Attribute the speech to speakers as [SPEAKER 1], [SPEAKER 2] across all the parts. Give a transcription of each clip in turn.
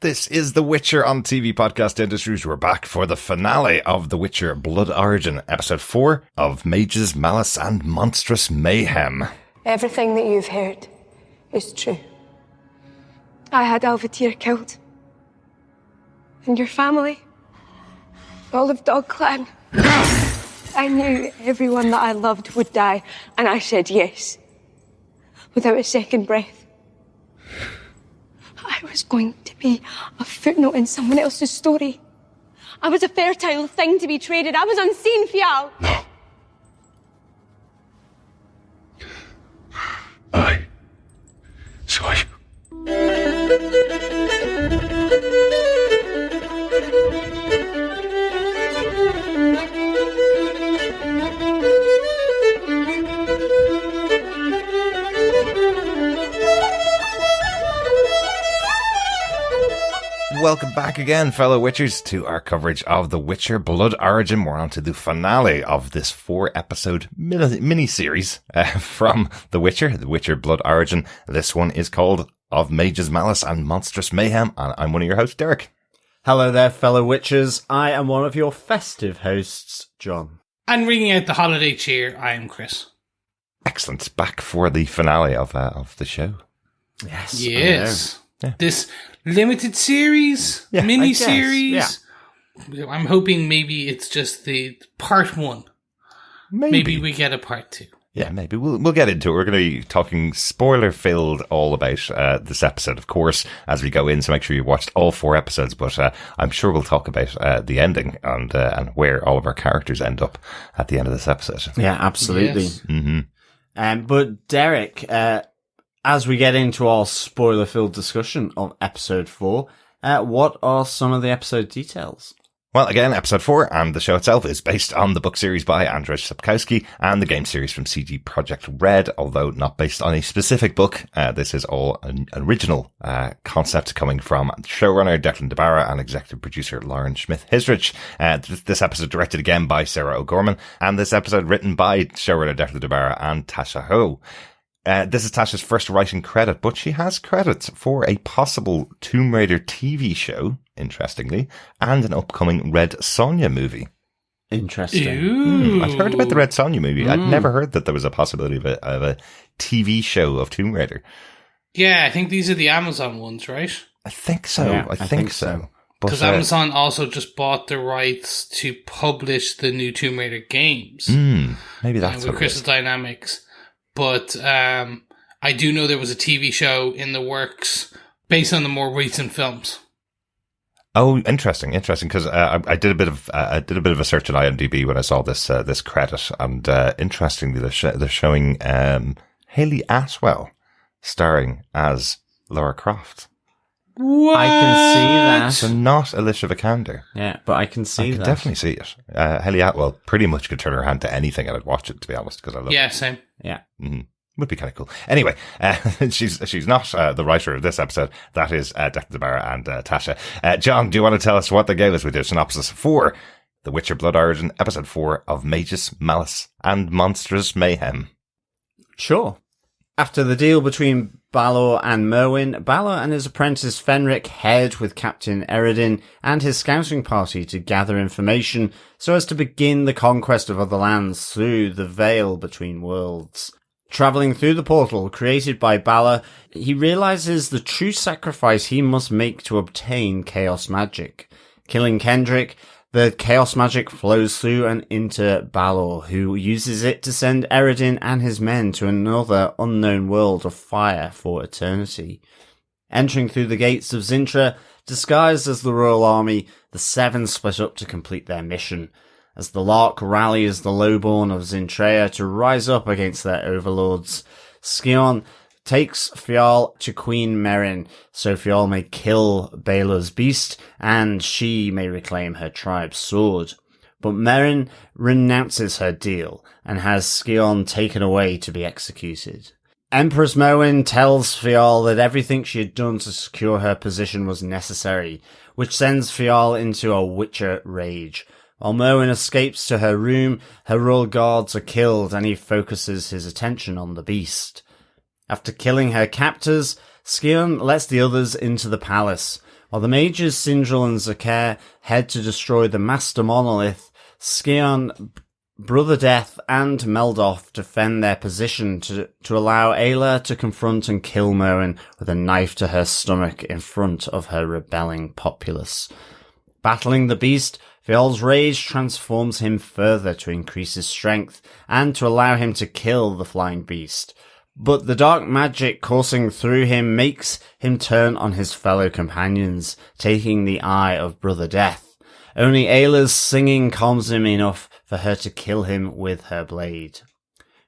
[SPEAKER 1] This is The Witcher on TV Podcast Industries. We're back for the finale of The Witcher Blood Origin, episode 4 of Mages, Malice and Monstrous Mayhem.
[SPEAKER 2] Everything that you've heard is true. I had Alvatir killed. And your family. All of Dog Clan. I knew everyone that I loved would die, and I said yes. Without a second breath. I was going to be a footnote in someone else's story. I was a fertile thing to be traded. I was unseen, Fial.
[SPEAKER 3] No. I saw you.
[SPEAKER 1] Welcome back again, fellow Witchers, to our coverage of The Witcher Blood Origin. We're on to the finale of this 4-episode mini-series from The Witcher Blood Origin. This one is called Of Mages, Malice and Monstrous Mayhem, and I'm one of your hosts, Derek.
[SPEAKER 4] Hello there, fellow Witchers. I am one of your festive hosts, John.
[SPEAKER 5] And ringing out the holiday cheer, I am Chris.
[SPEAKER 1] Excellent. Back for the finale of the show.
[SPEAKER 4] Yes.
[SPEAKER 5] Yes. This limited series, mini-series. Yeah. I'm hoping maybe it's just the part 1. Maybe we get a part 2.
[SPEAKER 1] Yeah, maybe. We'll get into it. We're going to be talking spoiler-filled all about this episode, of course, as we go in, so make sure you've watched all 4 episodes, but I'm sure we'll talk about the ending and where all of our characters end up at the end of this episode.
[SPEAKER 4] Yeah, absolutely.
[SPEAKER 1] Yes. Mm-hmm.
[SPEAKER 4] But Derek, as we get into our spoiler-filled discussion of episode 4, what are some of the episode details?
[SPEAKER 1] Well, again, episode 4 and the show itself is based on the book series by Andrzej Sapkowski and the game series from CD Projekt Red, although not based on a specific book. This is all an original concept coming from showrunner Declan Barra and executive producer Lauren Schmidt-Hissrich. This episode directed again by Sarah O'Gorman, and this episode written by showrunner Declan Barra and Tasha Ho. This is Tasha's first writing credit, but she has credits for a possible Tomb Raider TV show, interestingly, and an upcoming Red Sonja movie.
[SPEAKER 4] Interesting.
[SPEAKER 1] I've heard about the Red Sonja movie. I'd never heard that there was a possibility of a TV show of Tomb Raider.
[SPEAKER 5] Yeah, I think these are the Amazon ones, right?
[SPEAKER 1] I think so.
[SPEAKER 4] Yeah,
[SPEAKER 1] I think so.
[SPEAKER 5] Because Amazon also just bought the rights to publish the new Tomb Raider games.
[SPEAKER 1] Maybe that's
[SPEAKER 5] with Crystal Dynamics. But I do know there was a TV show in the works based on the more recent films.
[SPEAKER 1] Oh, interesting. Because I did a bit of a search on IMDb when I saw this credit, and interestingly, they're showing Hayley Atwell starring as Lara Croft.
[SPEAKER 5] What?
[SPEAKER 4] I can see that.
[SPEAKER 1] So not Alicia Vikander.
[SPEAKER 4] Yeah, but I can see that.
[SPEAKER 1] I can definitely see it. Hayley Atwell pretty much could turn her hand to anything and I'd watch it, to be honest, because I love it.
[SPEAKER 5] Yeah, same.
[SPEAKER 4] Yeah.
[SPEAKER 1] Mm-hmm. Would be kind of cool. Anyway, she's not the writer of this episode. That is Declan Barra and Tasha. John, do you want to tell us what they gave us with their synopsis for The Witcher Blood Origin, episode 4 of Mages, Malice and Monstrous Mayhem?
[SPEAKER 4] Sure. After the deal between Balor and Merwyn, Balor and his apprentice Fenrick head with Captain Eredin and his scouting party to gather information so as to begin the conquest of other lands through the veil between worlds. Travelling through the portal created by Balor, he realises the true sacrifice he must make to obtain chaos magic. Killing Kendrick, the chaos magic flows through and into Balor, who uses it to send Eredin and his men to another unknown world of fire for eternity. Entering through the gates of Xin'trea, disguised as the royal army, the Seven split up to complete their mission. As the Lark rallies the lowborn of Xin'trea to rise up against their overlords, Skion takes Fial to Queen Meryn, so Fial may kill Balor's beast, and she may reclaim her tribe's sword. But Meryn renounces her deal, and has Skion taken away to be executed. Empress Merwyn tells Fial that everything she had done to secure her position was necessary, which sends Fial into a Witcher rage. While Merwyn escapes to her room, her royal guards are killed, and he focuses his attention on the beast. After killing her captors, Skion lets the others into the palace, While the mages Sindril and Zakir head to destroy the Master Monolith, Skion, Brother Death, and Meldoff defend their position to allow Ayla to confront and kill Merwyn with a knife to her stomach in front of her rebelling populace. Battling the beast, Viol's rage transforms him further to increase his strength and to allow him to kill the flying beast. But the dark magic coursing through him makes him turn on his fellow companions, taking the eye of Brother Death. Only Ayla's singing calms him enough for her to kill him with her blade.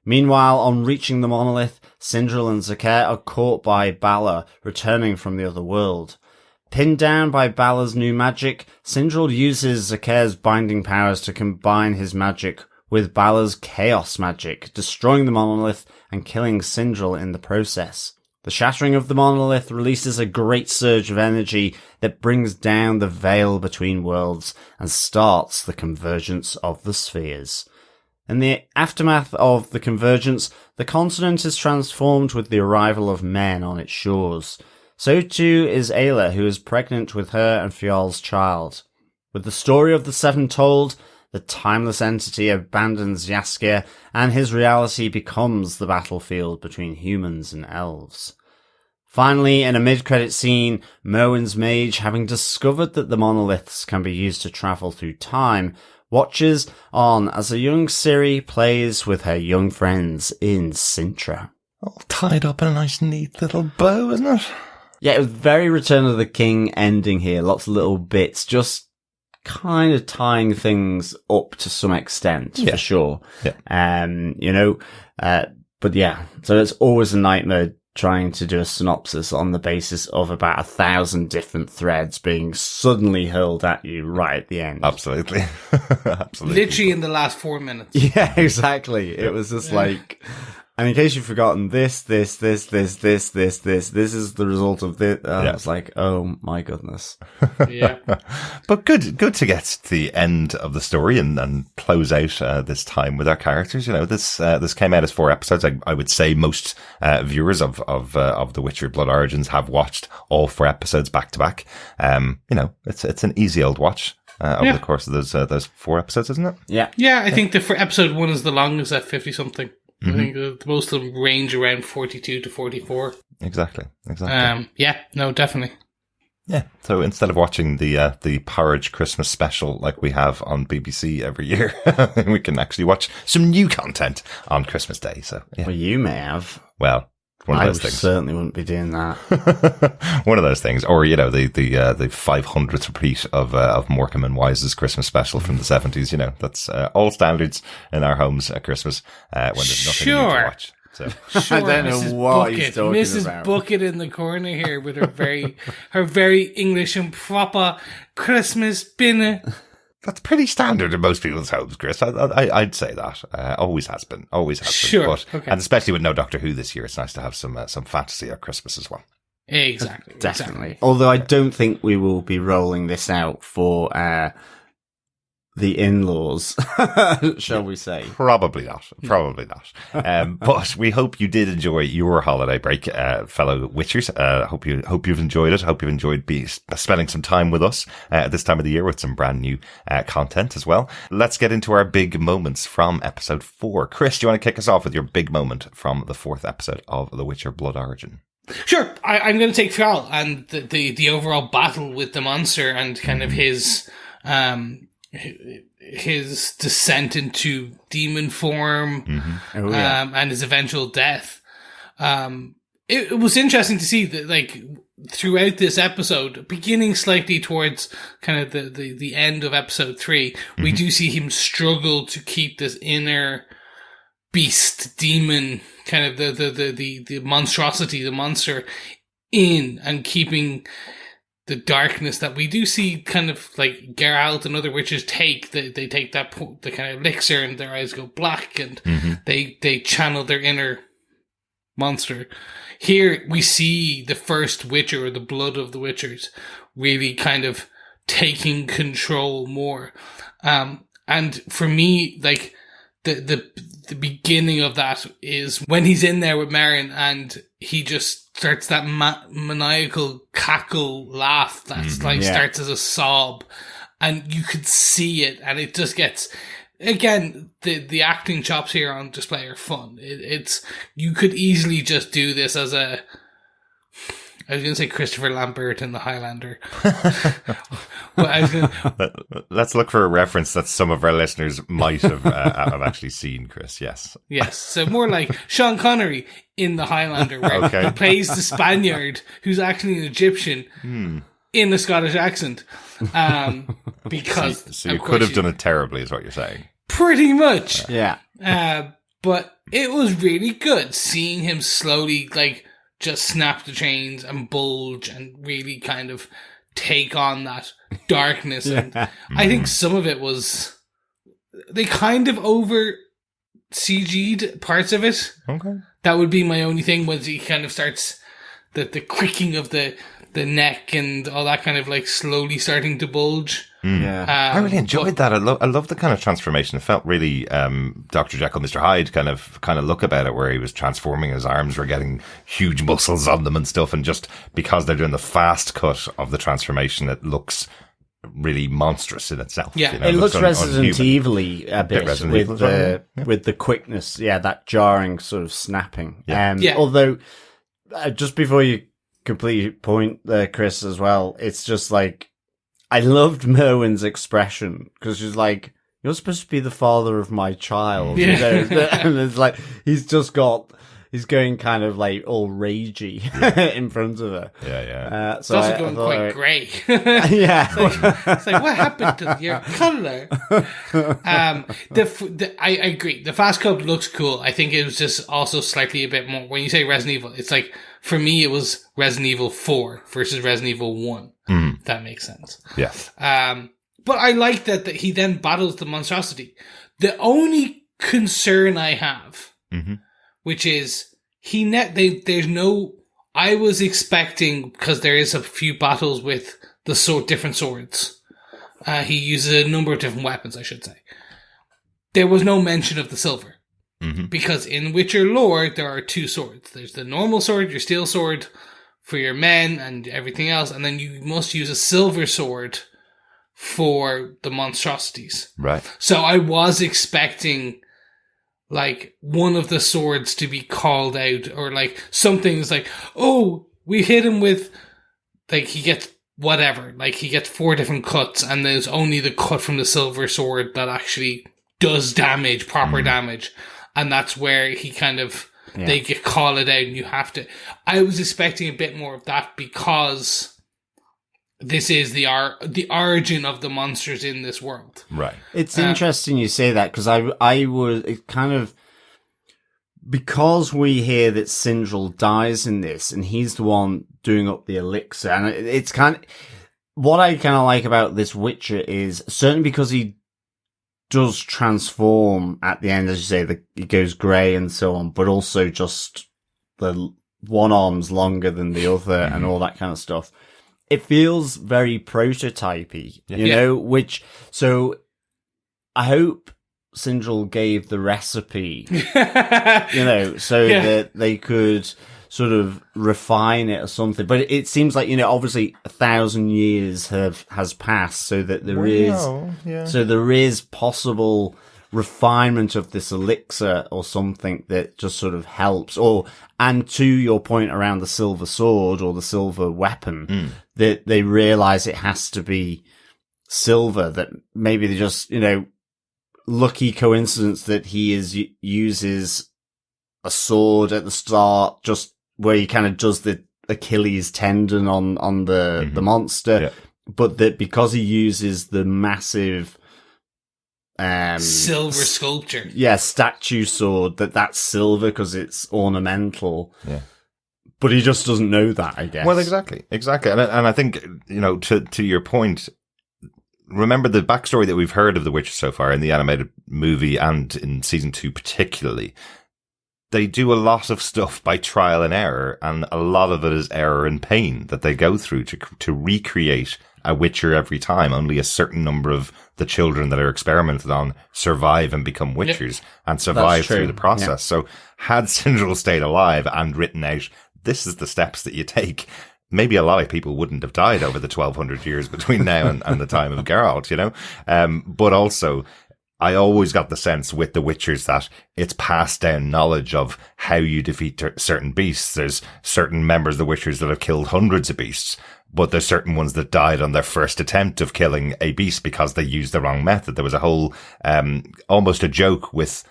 [SPEAKER 4] Meanwhile, on reaching the monolith, Sindril and Zakir are caught by Balor, returning from the other world. Pinned down by Balor's new magic, Sindril uses Zakir's binding powers to combine his magic with Balor's chaos magic, destroying the monolith and killing Sindril in the process. The shattering of the monolith releases a great surge of energy that brings down the veil between worlds and starts the convergence of the spheres. In the aftermath of the convergence, the continent is transformed with the arrival of men on its shores. So too is Ayla, who is pregnant with her and Fial's child. With the story of the Seven told, the timeless entity abandons Jaskier, and his reality becomes the battlefield between humans and elves. Finally, in a mid-credit scene, Merwyn's mage, having discovered that the monoliths can be used to travel through time, watches on as a young Ciri plays with her young friends in Xin'trea.
[SPEAKER 1] All tied up in a nice neat little bow, isn't it?
[SPEAKER 4] Yeah, it was very Return of the King ending here. Lots of little bits, just kind of tying things up to some extent, for sure. Yeah. But yeah, so it's always a nightmare trying to do a synopsis on the basis of about 1,000 different threads being suddenly hurled at you right at the end.
[SPEAKER 1] Absolutely. Absolutely.
[SPEAKER 5] Literally in the last 4 minutes.
[SPEAKER 4] Yeah, exactly. It was just like, and in case you've forgotten, this is the result of this. I was like, oh my goodness.
[SPEAKER 5] Yeah.
[SPEAKER 1] But good to get to the end of the story and close out this time with our characters. You know, this came out as 4 episodes. I would say most viewers of The Witcher Blood Origins have watched all 4 episodes back to back. You know, it's an easy old watch. Over the course of those 4 episodes, isn't it? Yeah.
[SPEAKER 5] Yeah, I think for episode 1 is the longest at 50 something. I think most of them range around 42 to 44.
[SPEAKER 1] Exactly.
[SPEAKER 5] Yeah, no, definitely.
[SPEAKER 1] Yeah, so instead of watching the Porridge Christmas special like we have on BBC every year, we can actually watch some new content on Christmas Day. So, yeah.
[SPEAKER 4] Well, you may have.
[SPEAKER 1] Well, one of those things.
[SPEAKER 4] I certainly wouldn't be doing that.
[SPEAKER 1] One of those things, or the 500th repeat of Morecambe and Wise's Christmas special from the 70s. You know, that's all standards in our homes at Christmas when there's nothing new to watch. So.
[SPEAKER 5] Sure,
[SPEAKER 4] I don't know
[SPEAKER 5] Mrs.
[SPEAKER 4] what
[SPEAKER 5] Bucket.
[SPEAKER 4] he's talking
[SPEAKER 5] Mrs.
[SPEAKER 4] about.
[SPEAKER 5] Bucket in the corner here with her very English and proper Christmas dinner.
[SPEAKER 1] That's pretty standard in most people's homes, Chris. I'd say that. Always has been.
[SPEAKER 5] Sure.
[SPEAKER 1] But,
[SPEAKER 5] okay.
[SPEAKER 1] And especially with no Doctor Who this year, it's nice to have some fantasy at Christmas as well.
[SPEAKER 5] Exactly.
[SPEAKER 4] Definitely.
[SPEAKER 5] Exactly.
[SPEAKER 4] Although I don't think we will be rolling this out for the in-laws, shall we say?
[SPEAKER 1] Probably not. But we hope you did enjoy your holiday break, fellow Witchers. Hope you've enjoyed it. Hope you've enjoyed spending some time with us at this time of the year with some brand new content as well. Let's get into our big moments from episode 4. Chris, do you want to kick us off with your big moment from the 4th episode of The Witcher Blood Origin?
[SPEAKER 5] Sure. I'm going to take Fial and the overall battle with the monster and kind of his descent into demon form, and his eventual death. It was interesting to see that, like, throughout this episode, beginning slightly towards kind of the end of episode 3, we do see him struggle to keep this inner beast, demon, kind of the monstrosity, the monster in, and keeping the darkness that we do see kind of like Geralt and other witches take. They take the kind of elixir and their eyes go black and they channel their inner monster. Here we see the first Witcher, or the blood of the Witchers, really kind of taking control more. And for me, like, the beginning of that is when he's in there with Merrin and he just starts that maniacal cackle laugh that's starts as a sob, and you could see it, and it just gets, again, the acting chops here on display are fun. It's you could easily just do this as a, I was going to say Christopher Lambert in The Highlander.
[SPEAKER 1] Let's look for a reference that some of our listeners might have actually seen, Chris. Yes.
[SPEAKER 5] Yes. So more like Sean Connery in The Highlander, where he plays the Spaniard who's actually an Egyptian in a Scottish accent. Because
[SPEAKER 1] so you could have done it terribly, is what you're saying.
[SPEAKER 5] Pretty much.
[SPEAKER 4] Yeah.
[SPEAKER 5] But it was really good seeing him slowly, like, just snap the chains and bulge and really kind of take on that darkness. And I think some of it was, they kind of over CG'd parts of it.
[SPEAKER 1] Okay.
[SPEAKER 5] That would be my only thing, was he kind of starts the quicking of the neck and all that kind of like slowly starting to bulge.
[SPEAKER 1] Yeah, I really enjoyed that. I love the kind of transformation. It felt really Dr. Jekyll, Mr. Hyde kind of look about it, where he was transforming. His arms were getting huge muscles on them and stuff, and just because they're doing the fast cut of the transformation, it looks really monstrous in itself.
[SPEAKER 5] Yeah,
[SPEAKER 1] you know,
[SPEAKER 4] it looks Resident Evil-y a bit
[SPEAKER 1] with
[SPEAKER 4] with the quickness. Yeah, that jarring sort of snapping.
[SPEAKER 1] Yeah.
[SPEAKER 4] Although, just before you complete point there, Chris, as well, it's just like, I loved Merwyn's expression, because she's like, "You're supposed to be the father of my child."
[SPEAKER 5] Yeah.
[SPEAKER 4] You know? And it's like, he's going kind of like all ragey in front of her.
[SPEAKER 1] Yeah.
[SPEAKER 5] So it's also going quite grey.
[SPEAKER 4] Yeah.
[SPEAKER 5] It's like, what happened to your colour? I agree. The fast cut looks cool. I think it was just also slightly a bit more, when you say Resident Evil, it's like, for me, it was Resident Evil 4 versus Resident Evil 1. If that makes sense.
[SPEAKER 1] Yeah.
[SPEAKER 5] But I like that he then battles the monstrosity. The only concern I have, which is there's no, I was expecting, because there is a few battles with the different swords. He uses a number of different weapons, I should say. There was no mention of the silver. Because in Witcher lore, there are two swords. There's the normal sword, your steel sword, for your men and everything else, and then you must use a silver sword for the monstrosities.
[SPEAKER 1] Right.
[SPEAKER 5] So I was expecting, like, one of the swords to be called out, or like something is like, oh, we hit him with, like, he gets whatever, like he gets 4 different cuts, and there's only the cut from the silver sword that actually does damage, proper damage, and that's where he kind of, they call it out, and you have to. I was expecting a bit more of that, because this is the origin of the monsters in this world.
[SPEAKER 1] Right.
[SPEAKER 4] It's interesting you say that, because I was, it kind of, because we hear that Sindral dies in this, and he's the one doing up the elixir, and it's kind of, what I kind of like about this Witcher is, certainly because he does transform at the end, as you say, he goes grey and so on, but also just the one arm's longer than the other and all that kind of stuff. It feels very prototypey, you know, so I hope Sindral gave the recipe, you know, so that they could sort of refine it or something. But it seems like, you know, obviously 1,000 years has passed, so that there is possible refinement of this elixir or something that just sort of helps. And to your point around the silver sword or the silver weapon, that they realize it has to be silver, that maybe they just, you know, lucky coincidence that he uses a sword at the start, just where he kind of does the Achilles tendon on the monster, but that because he uses the massive
[SPEAKER 5] silver sculpture,
[SPEAKER 4] statue sword, that's silver because it's ornamental. Yeah. But he just doesn't know that, I guess.
[SPEAKER 1] Well, exactly. And I think, you know, to your point, remember the backstory that we've heard of The Witcher so far in the animated movie and in season 2 particularly. They do a lot of stuff by trial and error, and a lot of it is error and pain that they go through to recreate a witcher every time. Only a certain number of the children that are experimented on survive and become witchers and survive through the process. So had Sindral stayed alive and written out, this is the steps that you take, maybe a lot of people wouldn't have died over the 1200 years between now and the time of Geralt, you know? But also, I always got the sense with the Witchers that it's passed down knowledge of how you defeat certain beasts. There's certain members of the Witchers that have killed hundreds of beasts, but there's certain ones that died on their first attempt of killing a beast because they used the wrong method. There was a whole, almost a joke with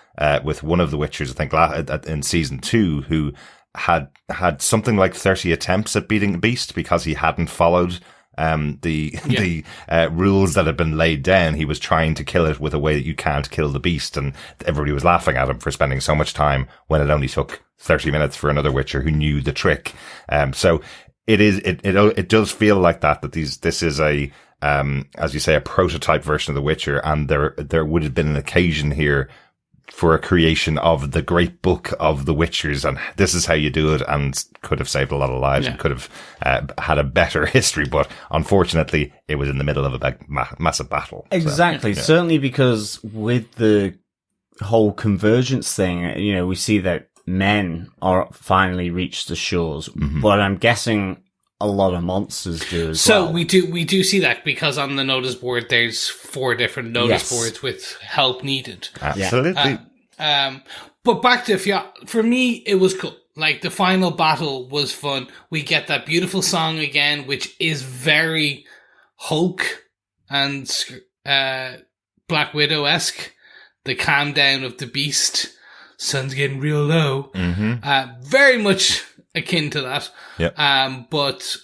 [SPEAKER 1] one of the Witchers, I think, in season 2, who had something like 30 attempts at beating the beast because he hadn't followed the rules that had been laid down. He was trying to kill it with a way that you can't kill the beast, and everybody was laughing at him for spending so much time when it only took 30 minutes for another Witcher who knew the trick. So it does feel like that this is a, as you say, a prototype version of the Witcher, and there would have been an occasion here for a creation of the great book of the Witchers, and this is how you do it, and could have saved a lot of lives and could have had a better history, but unfortunately it was in the middle of a big, massive battle.
[SPEAKER 4] Exactly. So, certainly because with the whole convergence thing, you know, we see that men are finally reached the shores, but I'm guessing a lot of monsters do as well.
[SPEAKER 5] So we do see that, because on the notice board there's 4 different notice boards with help needed.
[SPEAKER 1] Absolutely.
[SPEAKER 5] But back to Fionn, for me it was cool. Like, the final battle was fun. We get that beautiful song again, which is very Hulk and Black Widow-esque. The calm down of the beast. Sun's getting real low. Very much akin to that. But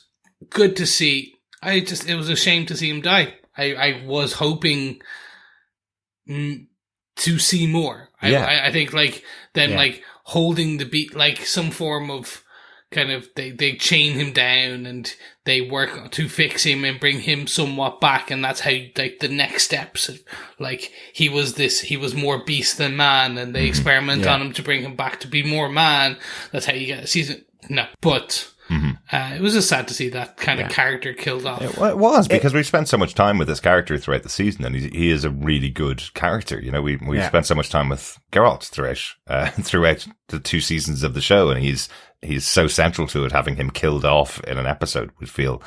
[SPEAKER 5] good to see. It was a shame to see him die. I was hoping to see more. I think like holding the beat, like some form of kind of, they chain him down and they work to fix him and bring him somewhat back, and that's how, like, the next steps, like, he was more beast than man, and they experiment on him to bring him back to be more man. That's how you get a season. No, but it was just sad to see that kind of character killed off.
[SPEAKER 1] It was, because we've spent so much time with this character throughout the season, and he is a really good character. You know, we've spent so much time with Geralt throughout the 2 seasons of the show, and he's so central to it. Having him killed off in an episode would feel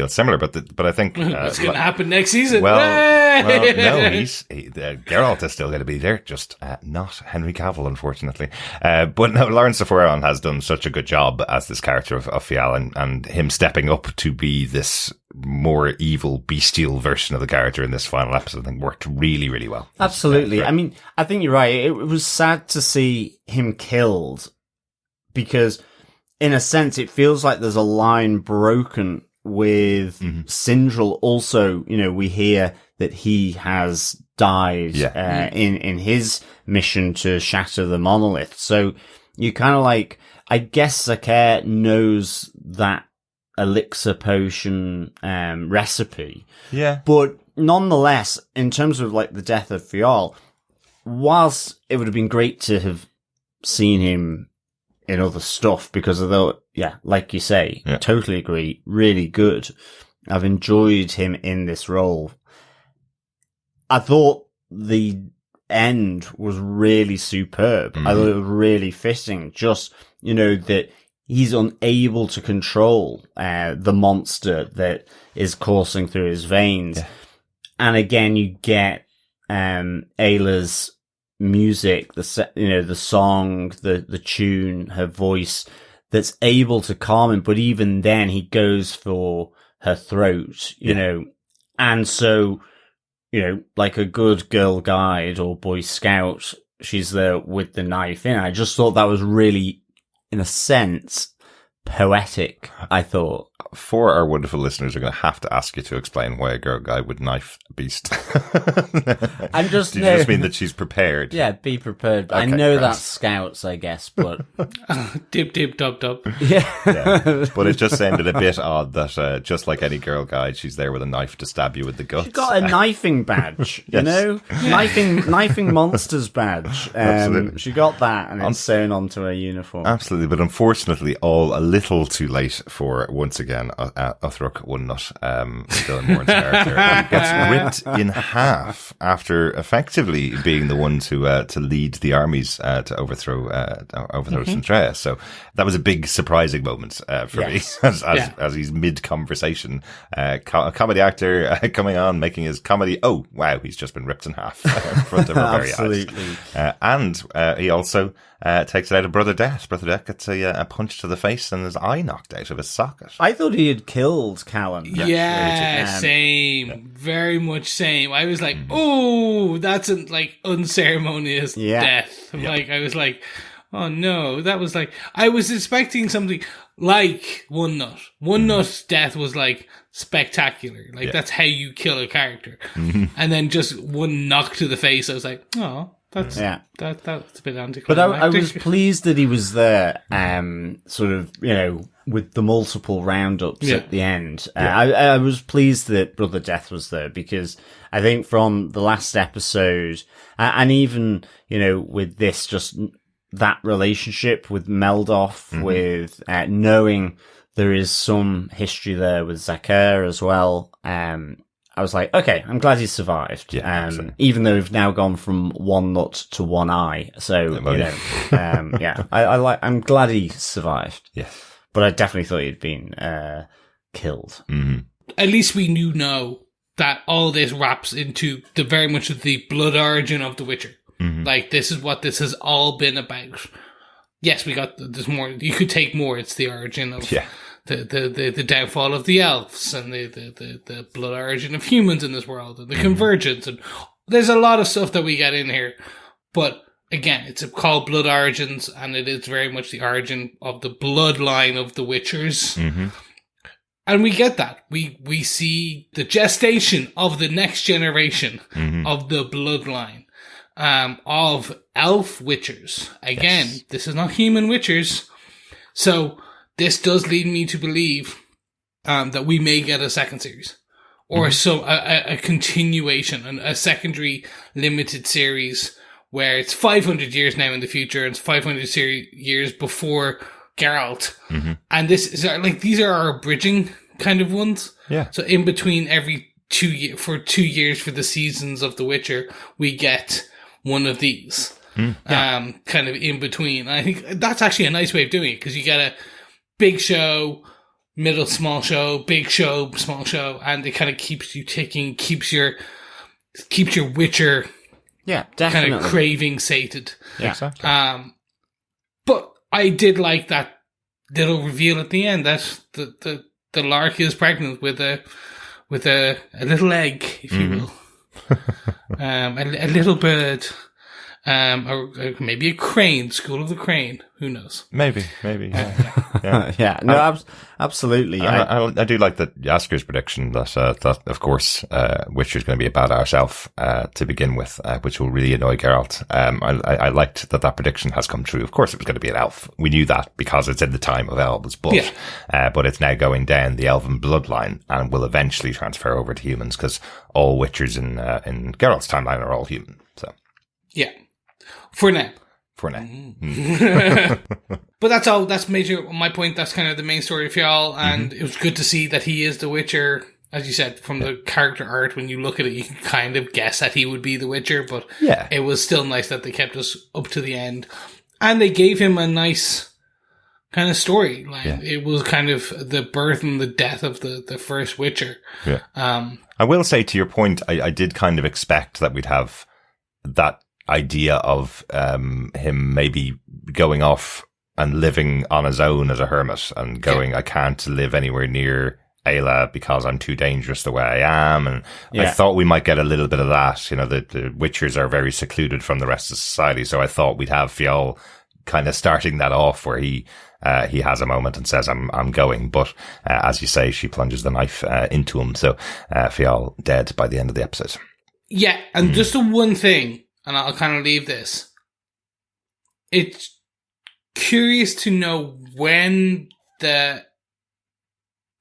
[SPEAKER 1] similar. But I think
[SPEAKER 5] what's going to happen next season?
[SPEAKER 1] Well, no, Geralt is still going to be there, just not Henry Cavill, unfortunately. But no, Lawrence Safaron has done such a good job as this character of Fionn, and him stepping up to be this more evil, bestial version of the character in this final episode, I think worked really, really well.
[SPEAKER 4] Absolutely. I mean, I think you're right. It was sad to see him killed, because in a sense it feels like there's a line broken with Sindral. Also, you know, we hear that he has died in his mission to shatter the monolith. So you kind of like, I guess Zakir knows that elixir potion recipe. Yeah. But nonetheless, in terms of like the death of Fionn, whilst it would have been great to have seen him in other stuff, because although, like you say, totally agree, really good. I've enjoyed him in this role. I thought the end was really superb. I thought it was really fitting. Just, you know, that he's unable to control the monster that is coursing through his veins. Yeah. And again, you get Ayla's music, the song, the tune, her voice, that's able to calm him. But even then, he goes for her throat, you know. And so, you know, like a good Girl Guide or Boy Scout, she's there with the knife in. I just thought that was really, in a sense, poetic, I thought.
[SPEAKER 1] For our wonderful listeners, are going to have to ask you to explain why a girl guide would knife a beast.
[SPEAKER 4] I'm just.
[SPEAKER 1] Do you just mean that she's prepared?
[SPEAKER 4] Yeah, be prepared. Okay, I know that's scouts, I guess, but
[SPEAKER 5] dip dip dub dub.
[SPEAKER 1] Yeah. But it just sounded a bit odd that just like any girl guide, she's there with a knife to stab you with the guts.
[SPEAKER 4] She's got a knifing badge, you know, knifing monsters badge. Absolutely, she got that, and it's sewn onto her uniform.
[SPEAKER 1] Absolutely, but unfortunately, all a little too late for once again again, Uthruk Wonnut, Dylan Moran's character, gets ripped in half after effectively being the one to lead the armies to overthrow Xin'trea. So that was a big surprising moment for me as he's mid conversation. A comedy actor coming on, making his comedy. Oh wow, he's just been ripped in half in front of our very eyes. And he also takes it out of Brother Death. Brother Death gets a punch to the face and his eye knocked out of his socket.
[SPEAKER 4] I thought he had killed Callum.
[SPEAKER 5] Same. Very much same. I was like, oh, that's unceremonious death. I was like, oh no, that was like, I was expecting something like One Nut. One Nut's death was like spectacular. That's how you kill a character. And then just one knock to the face, I was like, oh, that's a bit anticlimactic.
[SPEAKER 4] But I was pleased that he was there, sort of, with the multiple roundups at the end. I was pleased that Brother Death was there because I think from the last episode, and even, with this, just that relationship with Meldoff, with knowing there is some history there with Zakir as well, I was like, okay, I'm glad he survived. Even though we've now gone from one nut to one eye. So, I'm glad he survived.
[SPEAKER 1] Yes.
[SPEAKER 4] But I definitely thought he'd been killed.
[SPEAKER 5] At least we know that all this wraps into very much of the blood origin of The Witcher. This is what this has all been about. Yes, there's more. You could take more. It's the origin of the downfall of the elves and the blood origin of humans in this world and the convergence. And there's a lot of stuff that we get in here. But again, it's called Blood Origins, and it is very much the origin of the bloodline of the Witchers. And we get that. We see the gestation of the next generation of the bloodline of elf Witchers. Again, this is not human Witchers. So this does lead me to believe that we may get a second series. Or a continuation, a secondary limited series where it's 500 years now in the future, and it's 500 years before Geralt. And these are our bridging kind of ones.
[SPEAKER 1] Yeah.
[SPEAKER 5] So in between every 2 years, for 2 years for the seasons of The Witcher, we get one of these. Kind of in between. And I think that's actually a nice way of doing it, because you get a big show, middle, small show, big show, small show, and it kind of keeps you ticking, keeps your Witcher
[SPEAKER 4] definitely
[SPEAKER 5] kind of craving sated.
[SPEAKER 1] Yeah, exactly.
[SPEAKER 5] But I did like that little reveal at the end that the lark is pregnant with a little egg, if you will, a little bird. Or maybe a crane, School of the Crane. Who knows?
[SPEAKER 1] Maybe. Yeah.
[SPEAKER 4] No, absolutely.
[SPEAKER 1] I do like that Jasker's prediction that of course, Witcher's going to be a badass elf, to begin with, which will really annoy Geralt. I liked that prediction has come true. Of course, it was going to be an elf. We knew that because it's in the time of elves, but it's now going down the elven bloodline and will eventually transfer over to humans, because all Witchers in Geralt's timeline are all human. So.
[SPEAKER 5] Yeah. For now. But that's all. That's my point. That's kind of the main story of y'all. And it was good to see that he is the Witcher. As you said, from the character art, when you look at it, you can kind of guess that he would be the Witcher. But it was still nice that they kept us up to the end. And they gave him a nice kind of storyline. Yeah. It was kind of the birth and the death of the first Witcher.
[SPEAKER 1] Yeah. I will say, to your point, I did kind of expect that we'd have that idea of him maybe going off and living on his own as a hermit and going, I can't live anywhere near Ayla because I'm too dangerous the way I am. And I thought we might get a little bit of that. The Witchers are very secluded from the rest of society. So I thought we'd have Fionn kind of starting that off where he has a moment and says, I'm going. But as you say, she plunges the knife into him. So Fionn dead by the end of the episode.
[SPEAKER 5] Yeah. And just the one thing, and I'll kind of leave this. It's curious to know when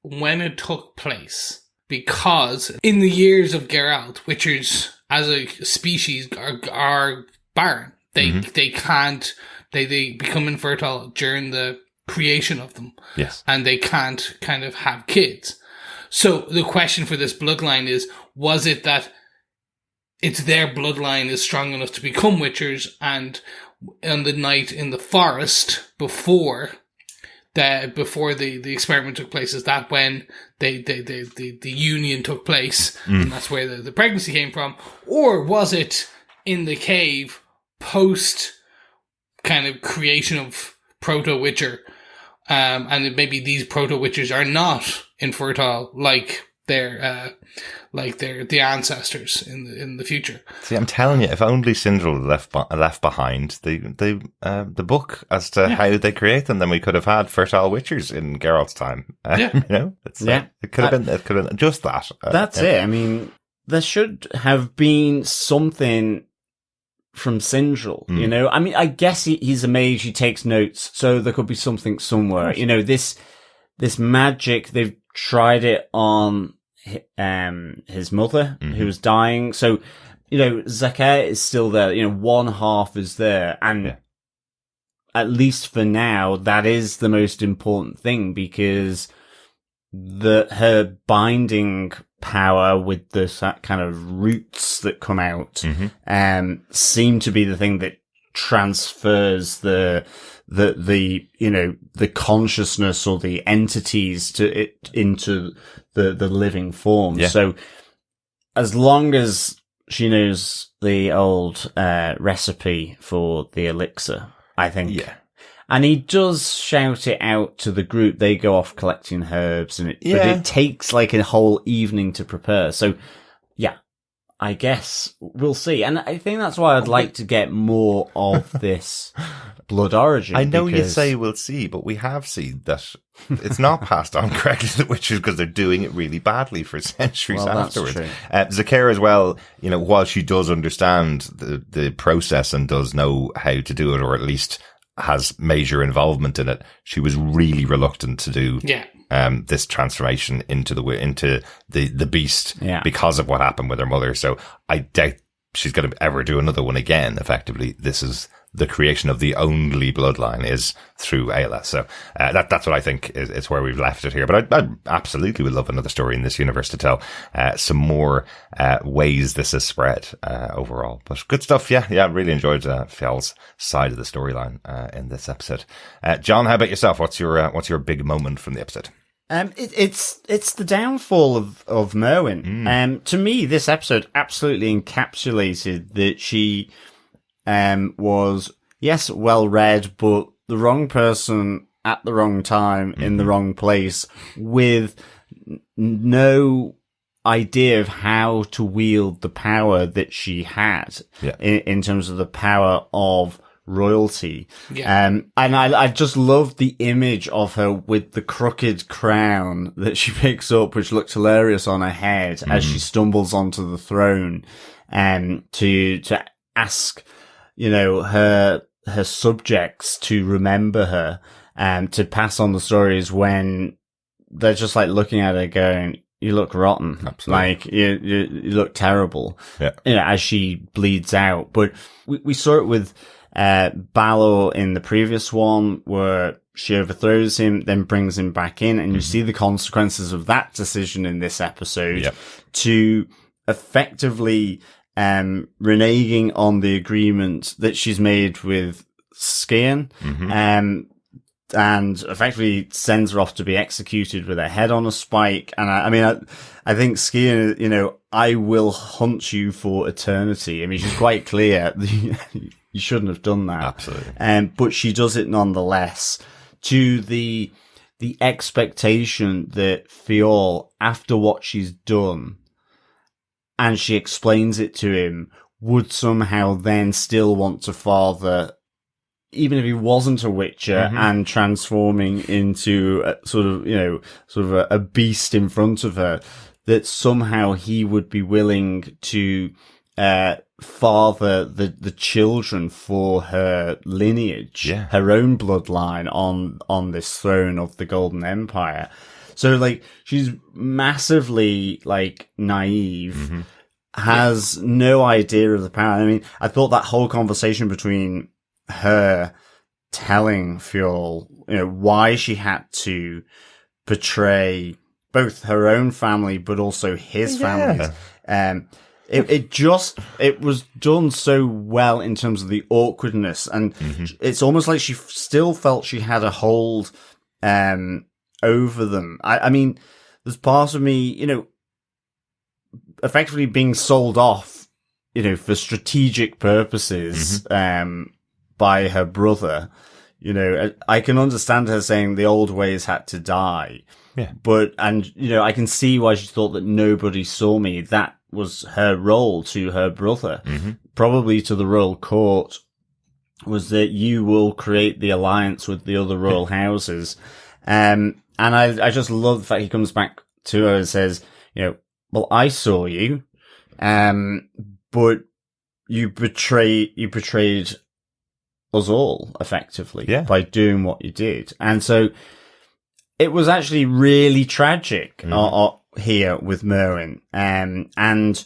[SPEAKER 5] it took place, because in the years of Geralt, Witchers as a species are barren. They can't. They become infertile during the creation of them.
[SPEAKER 1] Yes.
[SPEAKER 5] And they can't kind of have kids. So the question for this bloodline is, was it that it's their bloodline is strong enough to become Witchers, and on the night in the forest before the experiment took place, is that when the union took place, and that's where the pregnancy came from? Or was it in the cave post kind of creation of Proto-Witcher, and maybe these Proto-Witchers are not infertile like the ancestors in the future.
[SPEAKER 1] See, I'm telling you, if only Sindril left behind the book as to how they create them, then we could have had fertile witchers in Geralt's time. You know, it could have been just that.
[SPEAKER 4] That's it. I mean, there should have been something from Sindril, you know. I mean, I guess he's a mage, he takes notes, so there could be something somewhere. You know, this magic, they've tried it on his mother, who was dying. So, you know, Zakir is still there. You know, one half is there, and at least for now, that is the most important thing, because her binding power with the kind of roots that come out seem to be the thing that transfers the you know, the consciousness or the entities into the living form. So as long as she knows the old recipe for the elixir, I think. And he does shout it out to the group. They go off collecting herbs, but it takes like a whole evening to prepare. So, I guess we'll see. And I think that's why I'd like to get more of this blood origin.
[SPEAKER 1] I know you say we'll see, but we have seen that it's not passed on correctly to the witches because they're doing it really badly for centuries afterwards. Zakir as well, you know, while she does understand the process and does know how to do it, or at least has major involvement in it, she was really reluctant to do this transformation into the beast because of what happened with her mother. So I doubt she's going to ever do another one again. Effectively, this is the creation of the only bloodline is through Ayla. So that's what I think is where we've left it here. But I absolutely would love another story in this universe to tell some more ways this has spread overall. But good stuff. Yeah, really enjoyed Fjal's side of the storyline in this episode. John, how about yourself? What's your big moment from the episode?
[SPEAKER 4] It's the downfall of Merwyn. To me, this episode absolutely encapsulated that she was, yes, well read, but the wrong person at the wrong time in the wrong place, with no idea of how to wield the power that she had in terms of the power of royalty. And I just loved the image of her with the crooked crown that she picks up, which looks hilarious on her head as she stumbles onto the throne, to ask, you know, her subjects to remember her, to pass on the stories when they're just like looking at her going, you look rotten. Absolutely. Like, you look terrible. You know, as she bleeds out. But we saw it with Balor in the previous one, where she overthrows him, then brings him back in, and you see the consequences of that decision in this episode to effectively reneging on the agreement that she's made with Skian, and effectively sends her off to be executed with her head on a spike. And I think Skian, you know, I will hunt you for eternity. I mean, she's quite clear. You shouldn't have done that.
[SPEAKER 1] Absolutely.
[SPEAKER 4] But she does it nonetheless, to the expectation that Fjall, after what she's done, and she explains it to him, would somehow then still want to father, even if he wasn't a Witcher, and transforming into a beast in front of her, that somehow he would be willing to father the children for her lineage, her own bloodline on this throne of the Golden Empire. So, like, she's massively, like, naive, has no idea of the power. I mean, I thought that whole conversation between her telling Fjord, why she had to betray both her own family, but also his family. It was done so well in terms of the awkwardness, and it's almost like she still felt she had a hold over them. I mean, there's part of me, effectively being sold off, for strategic purposes by her brother. I can understand her saying the old ways had to die.
[SPEAKER 1] Yeah.
[SPEAKER 4] I can see why she thought that nobody saw me. That was her role to her brother, probably to the royal court, was that you will create the alliance with the other royal houses. And I just love the fact he comes back to her and says, well, I saw you, but you betrayed us all effectively by doing what you did. And so it was actually really tragic here with Merwyn. And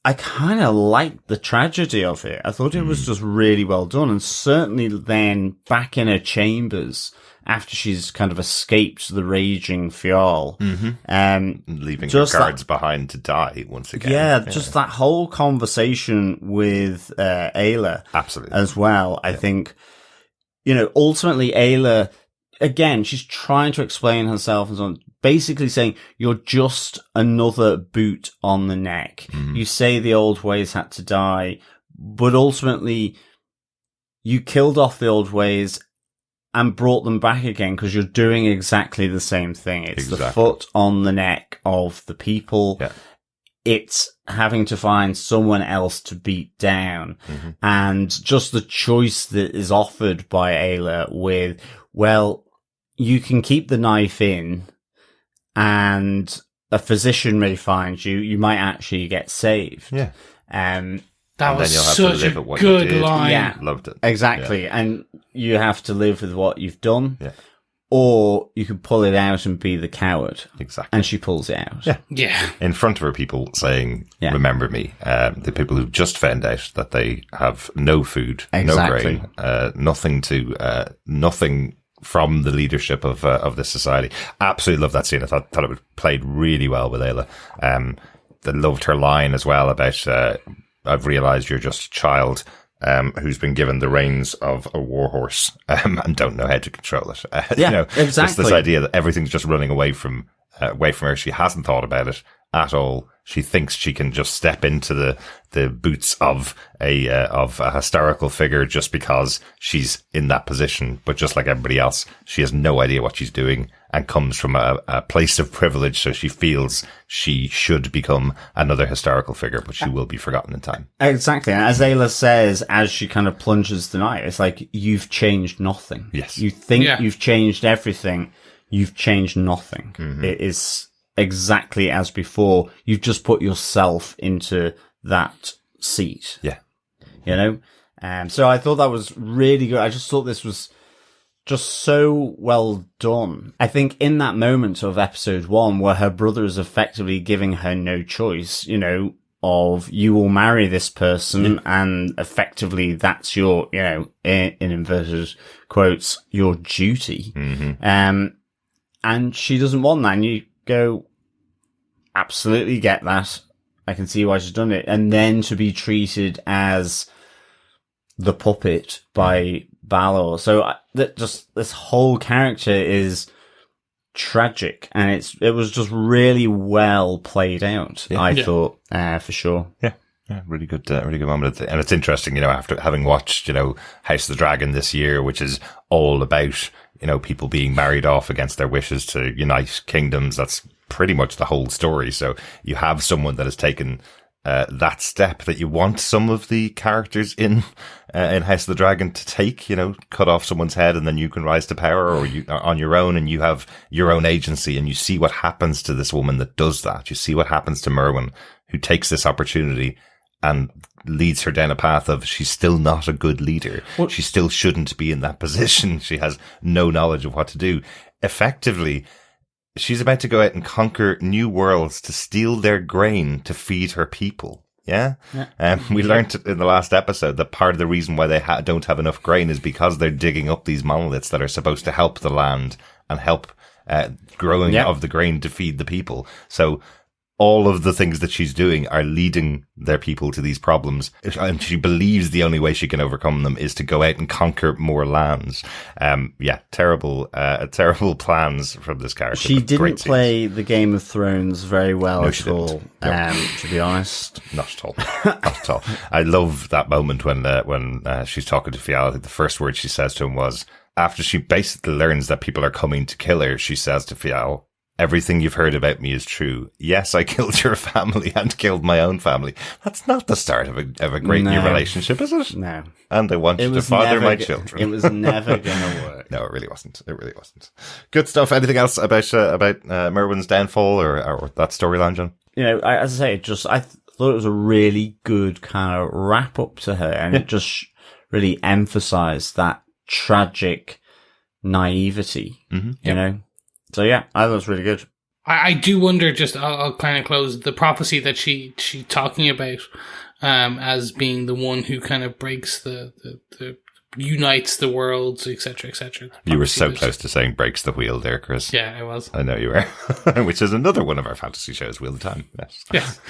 [SPEAKER 4] I kind of liked the tragedy of it. I thought it was just really well done. And certainly then back in her chambers after she's kind of escaped the raging Fjord.
[SPEAKER 1] Leaving her guards behind to die once again.
[SPEAKER 4] Yeah, just that whole conversation with Ayla.
[SPEAKER 1] Absolutely.
[SPEAKER 4] As well. I think, ultimately Ayla, again, she's trying to explain herself and so on, basically saying, you're just another boot on the neck. You say the old ways had to die, but ultimately you killed off the old ways and brought them back again because you're doing exactly the same thing. It's the foot on the neck of the people.
[SPEAKER 1] Yeah.
[SPEAKER 4] It's having to find someone else to beat down. And just the choice that is offered by Ayla with, well, you can keep the knife in and a physician may find you. You might actually get saved.
[SPEAKER 1] Yeah.
[SPEAKER 5] That was such a good line.
[SPEAKER 4] Yeah,
[SPEAKER 1] loved it.
[SPEAKER 4] Exactly.
[SPEAKER 1] Yeah.
[SPEAKER 4] And you have to live with what you've done.
[SPEAKER 1] Yeah.
[SPEAKER 4] Or you can pull it out and be the coward.
[SPEAKER 1] Exactly.
[SPEAKER 4] And she pulls it out.
[SPEAKER 1] Yeah.
[SPEAKER 5] Yeah.
[SPEAKER 1] In front of her, people saying, remember me. The people who've just found out that they have no food, no grain, nothing from the leadership of this society. Absolutely love that scene. I thought it was played really well with Ayla. I loved her line as well about, I've realized you're just a child, who's been given the reins of a warhorse, and don't know how to control it.
[SPEAKER 4] Exactly.
[SPEAKER 1] Just this idea that everything's just running away from her. She hasn't thought about it at all. She thinks she can just step into the boots of a historical figure just because she's in that position. But just like everybody else, she has no idea what she's doing and comes from a place of privilege. So she feels she should become another historical figure, but she will be forgotten in time. Exactly.
[SPEAKER 4] And as Ayla says, as she kind of plunges the knife, it's like, you've changed nothing.
[SPEAKER 1] Yes.
[SPEAKER 4] You think you've changed everything. You've changed nothing. It is exactly as before. You've just put yourself into that seat.
[SPEAKER 1] Yeah.
[SPEAKER 4] So I thought that was really good. I just thought this was just so well done. I think in that moment of episode 1 where her brother is effectively giving her no choice, of you will marry this person and effectively that's your, in inverted quotes, your duty. And she doesn't want that. And you go, absolutely get that. I can see why she's done it. And then to be treated as the puppet by Balor. So this whole character is tragic, and it was just really well played out. I thought, for sure.
[SPEAKER 1] Yeah. Yeah, really good moment. And it's interesting, after having watched, House of the Dragon this year, which is all about, people being married off against their wishes to unite kingdoms. That's pretty much the whole story. So you have someone that has taken that step that you want some of the characters in House of the Dragon to take, cut off someone's head and then you can rise to power, or you on your own and you have your own agency, and you see what happens to this woman that does that. You see what happens to Merwyn, who takes this opportunity and leads her down a path of she's still not a good leader. She still shouldn't be in that position. She has no knowledge of what to do. Effectively, she's about to go out and conquer new worlds to steal their grain to feed her people. Yeah. We learned in the last episode that part of the reason why they don't have enough grain is because they're digging up these monoliths that are supposed to help the land and help growing of the grain to feed the people. So all of the things that she's doing are leading their people to these problems. And she believes the only way she can overcome them is to go out and conquer more lands. Terrible plans from this character.
[SPEAKER 4] She didn't play the Game of Thrones very well at all,
[SPEAKER 1] no.
[SPEAKER 4] To be honest.
[SPEAKER 1] Not at all. Not at all. I love that moment when she's talking to Fial. The first word she says to him was, after she basically learns that people are coming to kill her, she says to Fial, "Everything you've heard about me is true. Yes, I killed your family and killed my own family." That's not the start of a great new relationship, is it?
[SPEAKER 4] No.
[SPEAKER 1] And I want you to father my children.
[SPEAKER 4] It was never going to work.
[SPEAKER 1] No, it really wasn't. It really wasn't. Good stuff. Anything else about Merwyn's downfall or that storyline, John?
[SPEAKER 4] You know, as I say, I thought it was a really good kind of wrap up to her, and it just really emphasized that tragic naivety, you know? So yeah, I thought it was really good.
[SPEAKER 5] I do wonder, I'll kind of close the prophecy that she talking about, as being the one who kind of breaks the unites the worlds, etc., etc.
[SPEAKER 1] You were so close to saying breaks the wheel there, Chris.
[SPEAKER 5] Yeah, I was.
[SPEAKER 1] I know you were. Which is another one of our fantasy shows, Wheel of Time. Yes.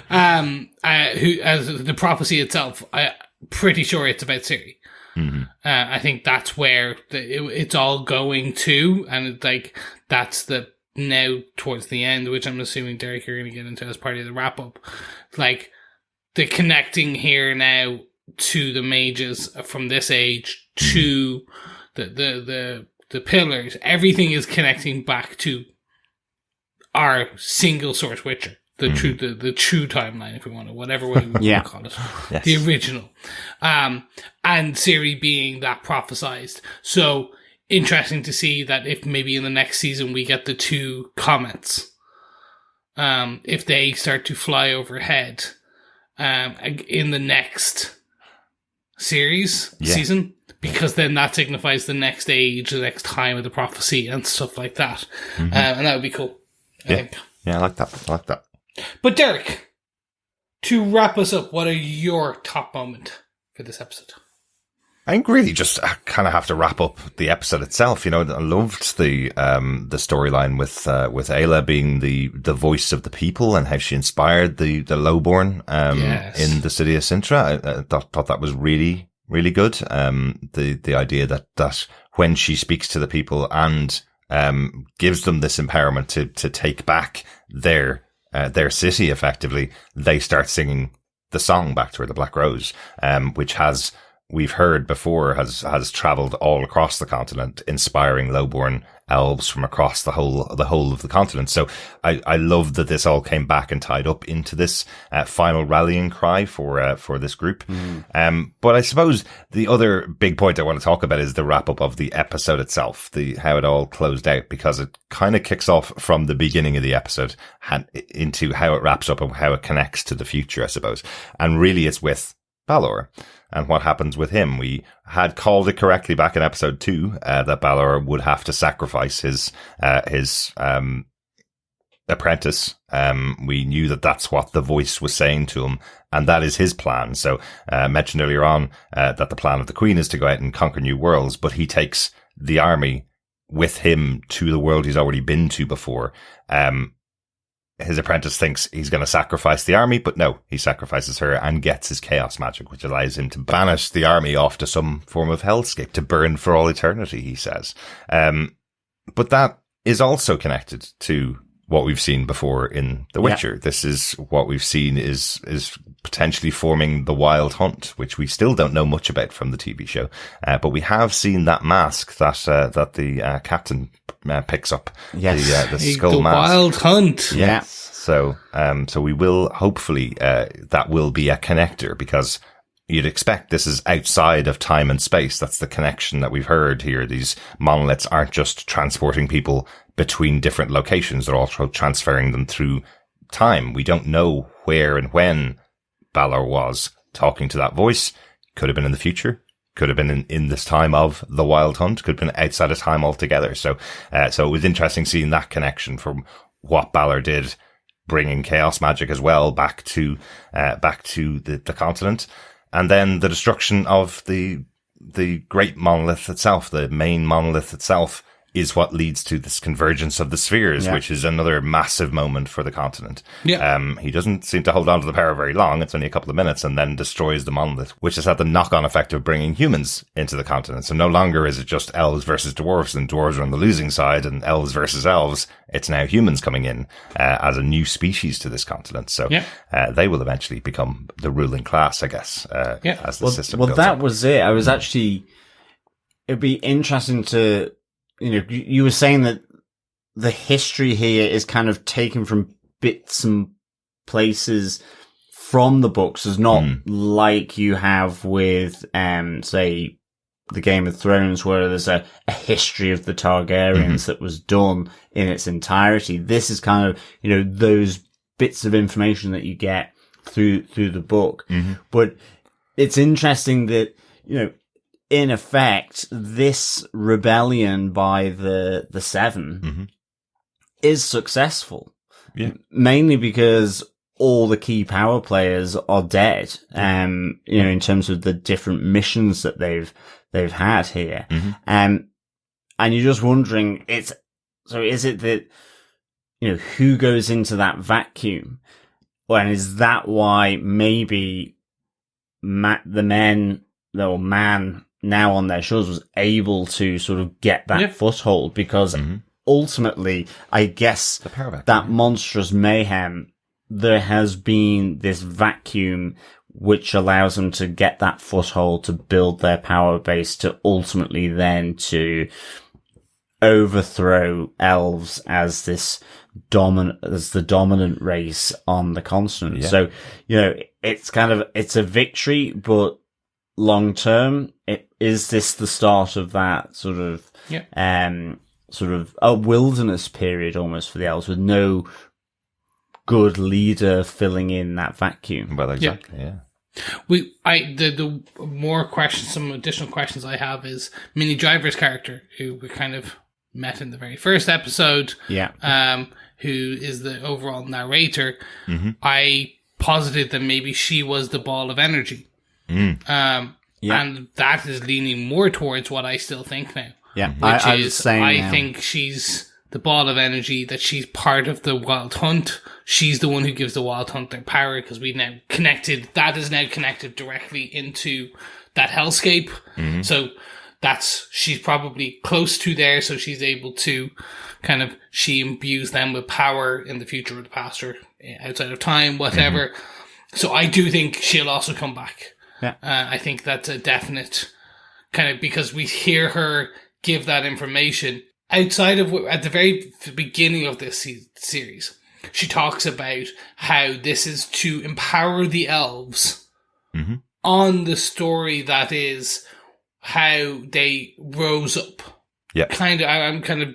[SPEAKER 5] Who, as the prophecy itself, I'm pretty sure it's about Ciri.
[SPEAKER 1] Mm-hmm.
[SPEAKER 5] I think that's where it's all going to, and that's the now towards the end, which I'm assuming, Derek, you're going to get into as part of the wrap up. Like the connecting here now to the mages from this age to the pillars. Everything is connecting back to our single source Witcher. The true timeline, if we want to, whatever way we want to call it. Yes. The original. And Ciri being that prophesized. So interesting to see that if maybe in the next season we get the two comets, if they start to fly overhead, in the next season, because then that signifies the next age, the next time of the prophecy and stuff like that. And that would be cool. I think.
[SPEAKER 1] Yeah, I like that.
[SPEAKER 5] But Derek, to wrap us up, what are your top moment for this episode?
[SPEAKER 1] I think really just kind of have to wrap up the episode itself. You know, I loved the storyline with Ayla being the voice of the people and how she inspired the lowborn in the city of Xin'trea. I thought that was really, really good. The idea that when she speaks to the people and gives them this empowerment to take back their city, effectively, they start singing the song back to her, the Black Rose, which we've heard before, has traveled all across the continent, inspiring lowborn elves from across the whole of the continent. So I love that this all came back and tied up into this final rallying cry for this group. But I suppose the other big point I want to talk about is the wrap up of the episode itself, how it all closed out, because it kind of kicks off from the beginning of the episode into how it wraps up and how it connects to the future, I suppose. And really it's with Balor and what happens with him. We had called it correctly back in episode 2 that Balor would have to sacrifice his apprentice. We knew that that's what the voice was saying to him, and that is his plan. So mentioned earlier on that the plan of the Queen is to go out and conquer new worlds, but he takes the army with him to the world he's already been to before. His apprentice thinks he's going to sacrifice the army, but no, he sacrifices her and gets his chaos magic, which allows him to banish the army off to some form of hellscape to burn for all eternity, he says. But that is also connected to what we've seen before in The Witcher. Yeah. This is what we've seen is potentially forming the Wild Hunt, which we still don't know much about from the TV show. But we have seen that mask that the captain picks up.
[SPEAKER 4] Yes.
[SPEAKER 1] The skull mask.
[SPEAKER 5] Wild Hunt.
[SPEAKER 1] Yes. So we will hopefully, that will be a connector, because you'd expect this is outside of time and space. That's the connection that we've heard here. These monoliths aren't just transporting people between different locations. They're also transferring them through time. We don't know where and when Balor was talking to that voice. Could have been in the future. Could have been in this time of the Wild Hunt. Could have been outside of time altogether. So it was interesting seeing that connection from what Balor did bringing chaos magic as well back to the continent. And then the destruction of the great monolith itself, the main monolith itself, is what leads to this convergence of the spheres, which is another massive moment for the continent. Yeah. He doesn't seem to hold on to the power very long. It's only a couple of minutes, and then destroys the monolith, which has had the knock-on effect of bringing humans into the continent. So no longer is it just elves versus dwarves, and dwarves are on the losing side, and elves versus elves. It's now humans coming in as a new species to this continent. So they will eventually become the ruling class, I guess, as the system goes
[SPEAKER 4] that
[SPEAKER 1] up.
[SPEAKER 4] was it. I was actually... It'd be interesting to... you were saying that the history here is kind of taken from bits and places from the books. It's not like you have with, say, the Game of Thrones, where there's a history of the Targaryens that was done in its entirety. This is kind of, those bits of information that you get through the book. But it's interesting that, in effect, this rebellion by the Seven is successful. Yeah. Mainly because all the key power players are dead. In terms of the different missions that they've had here. And you're just wondering, is it that, who goes into that vacuum? And is that why maybe the man now on their shores was able to sort of get that foothold? Because ultimately, I guess that monstrous mayhem, there has been this vacuum which allows them to get that foothold to build their power base to ultimately then to overthrow elves as the dominant race on the continent. So, it's a victory, but long term, is this the start of that sort of a wilderness period almost for the elves, with no good leader filling in that vacuum?
[SPEAKER 1] Well, exactly.
[SPEAKER 5] The more questions, some additional questions I have is Minnie Driver's character, who we kind of met in the very first episode. Who is the overall narrator. I posited that maybe she was the ball of energy. And that is leaning more towards what I still think now. I think she's the ball of energy, that she's part of the Wild Hunt. She's the one who gives the Wild Hunt their power, because we've now connected, that is now connected directly into that hellscape. So she's probably close to there, so she's able to she imbues them with power in the future or the past or outside of time, whatever. So I do think she'll also come back. I think that's a definite because we hear her give that information outside of at the very beginning of this series. She talks about how this is to empower the elves on the story that is how they rose up. I'm kind of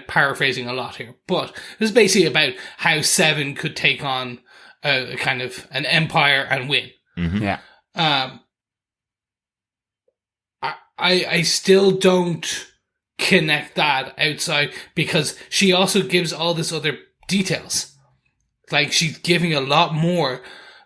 [SPEAKER 5] paraphrasing a lot here, but it's basically about how Seven could take on a kind of an empire and win. I still don't connect that outside, because she also gives all this other details. Like, she's giving a lot more,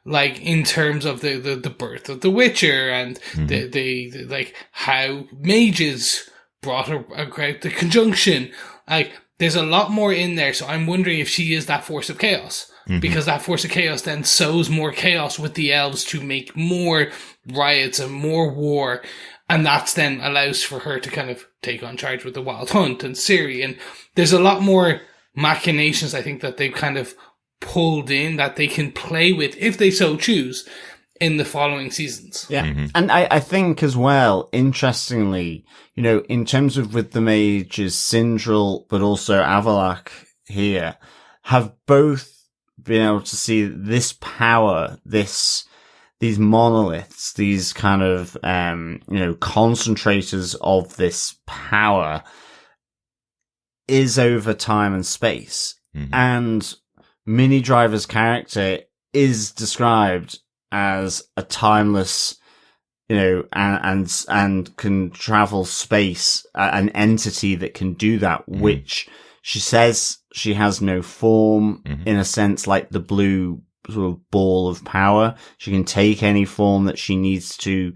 [SPEAKER 5] like, in terms of the birth of the Witcher and the like how mages brought about the conjunction. Like, there's a lot more in there, so I'm wondering if she is that force of chaos. Because that force of chaos then sows more chaos with the elves to make more riots and more war. And that's then allows for her to kind of take on charge with the Wild Hunt and Ciri. And there's a lot more machinations, I think, that they've kind of pulled in that they can play with, if they so choose, in the following seasons.
[SPEAKER 4] And I think as well, interestingly, in terms of with the mages, Sindril, but also Avalak here, have both been able to see this power, these monoliths, these kind of, concentrators of this power is over time and space. And Minnie Driver's character is described as a timeless, and can travel space, an entity that can do that, which she says She has no form, in a sense, like the blue sort of ball of power. She can take any form that she needs to.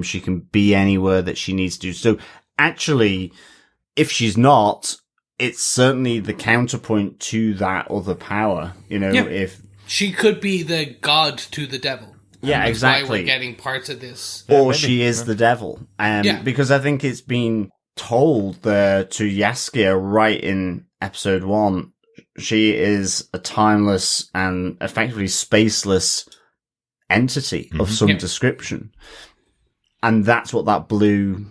[SPEAKER 4] She can be anywhere that she needs to. So actually, if she's not, it's certainly the counterpoint to that other power. You know, if
[SPEAKER 5] she could be the god to the devil.
[SPEAKER 4] Yeah,
[SPEAKER 5] that's
[SPEAKER 4] exactly.
[SPEAKER 5] why we're getting parts of this.
[SPEAKER 4] Or she is the devil. Because I think it's been told there to Jaskier right in episode 1. She is a timeless and effectively spaceless entity of some description. And that's what that blue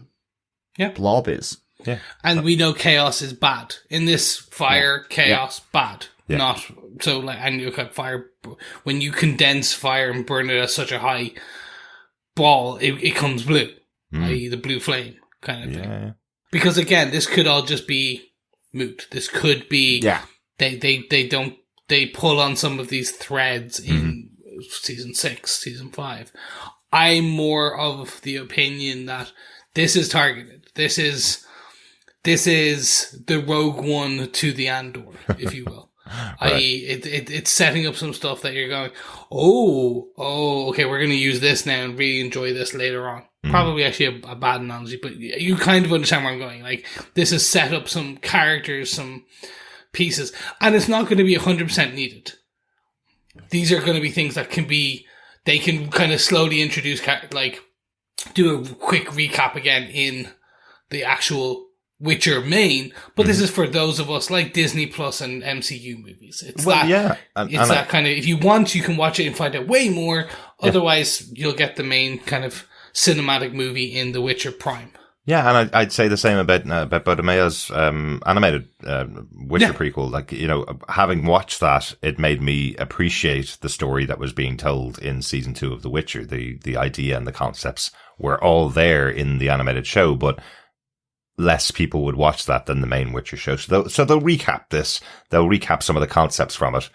[SPEAKER 4] blob is.
[SPEAKER 1] Yeah.
[SPEAKER 5] And we know chaos is bad. In this fire, chaos, bad.
[SPEAKER 1] Yeah.
[SPEAKER 5] Not so like, and you got fire, when you condense fire and burn it at such a high ball, it comes blue, i.e. the blue flame kind of thing.
[SPEAKER 1] Yeah.
[SPEAKER 5] Because again, this could all just be moot. This could be, they pull on some of these threads in season 6, season 5. I'm more of the opinion that this is targeted. This is the Rogue One to the Andor, if you will. Right. I.e., it's setting up some stuff that you're going, okay, we're going to use this now and really enjoy this later on. Probably actually a bad analogy, but you kind of understand where I'm going. Like, this has set up some characters, some pieces, and it's not going to be 100% needed. These are going to be things that they can kind of slowly introduce, like, do a quick recap again in the actual Witcher main, but this is for those of us like Disney Plus and MCU movies. It's that kind of, if you want, you can watch it and find out way more. Otherwise, you'll get the main kind of cinematic movie in The Witcher Prime.
[SPEAKER 1] Yeah, and I'd say the same about Bartolomeo's animated Witcher prequel. Like, you know, having watched that, it made me appreciate the story that was being told in season 2 of The Witcher. The idea and the concepts were all there in the animated show, but less people would watch that than the main Witcher show. So they'll recap this. They'll recap some of the concepts from it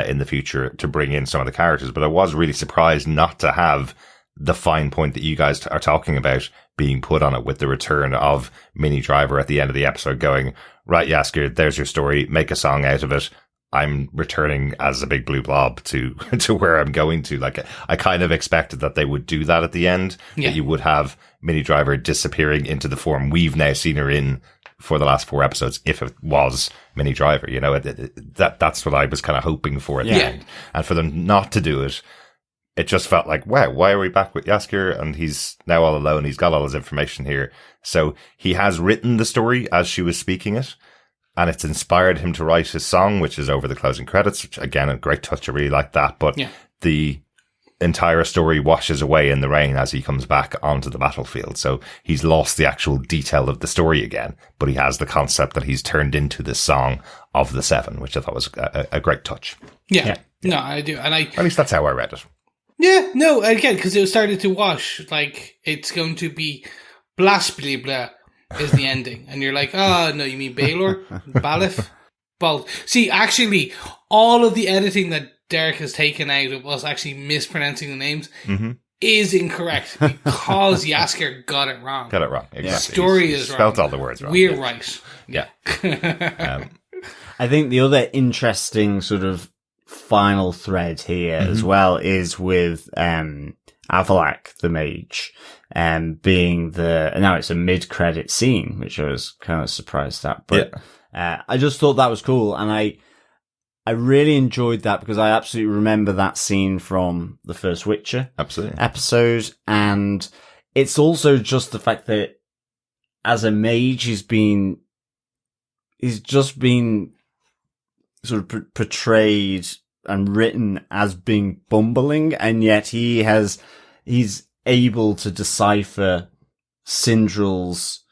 [SPEAKER 1] in the future to bring in some of the characters. But I was really surprised not to have the fine point that you guys are talking about being put on it, with the return of Minnie Driver at the end of the episode going, right, Jaskier, there's your story. Make a song out of it. I'm returning as a big blue blob to where I'm going to. Like, I kind of expected that they would do that at the end, that you would have Minnie Driver disappearing into the form we've now seen her in for the last 4 episodes, if it was Minnie Driver. You know, that's what I was kind of hoping for at the end. And for them not to do it, it just felt like, wow, why are we back with Jaskier? And he's now all alone. He's got all his information here. So he has written the story as she was speaking it. And it's inspired him to write his song, which is over the closing credits, which, again, a great touch. I really like that. But the entire story washes away in the rain as he comes back onto the battlefield. So he's lost the actual detail of the story again, but he has the concept that he's turned into this song of the 7, which I thought was a great touch.
[SPEAKER 5] Yeah. No, I do. And
[SPEAKER 1] at least that's how I read it.
[SPEAKER 5] Yeah, no, again, because it started to wash. Like, it's going to be blah, blah, blah. Is the ending, and you're like, oh no, you mean Balor, Balif, Bald. See, actually, all of the editing that Derek has taken out of us actually mispronouncing the names is incorrect because Jaskier got it wrong.
[SPEAKER 1] Exactly.
[SPEAKER 5] The story is wrong.
[SPEAKER 1] Spelled all the words wrong.
[SPEAKER 5] We're right.
[SPEAKER 1] Yeah.
[SPEAKER 4] I think the other interesting sort of final thread here as well is with Avalak the mage. Being now it's a mid-credit scene, which I was kind of surprised at, but I just thought that was cool, and I really enjoyed that because I absolutely remember that scene from the first Witcher episode, and it's also just the fact that as a mage, he's just been sort of portrayed and written as being bumbling, and yet he's able to decipher Sindril's,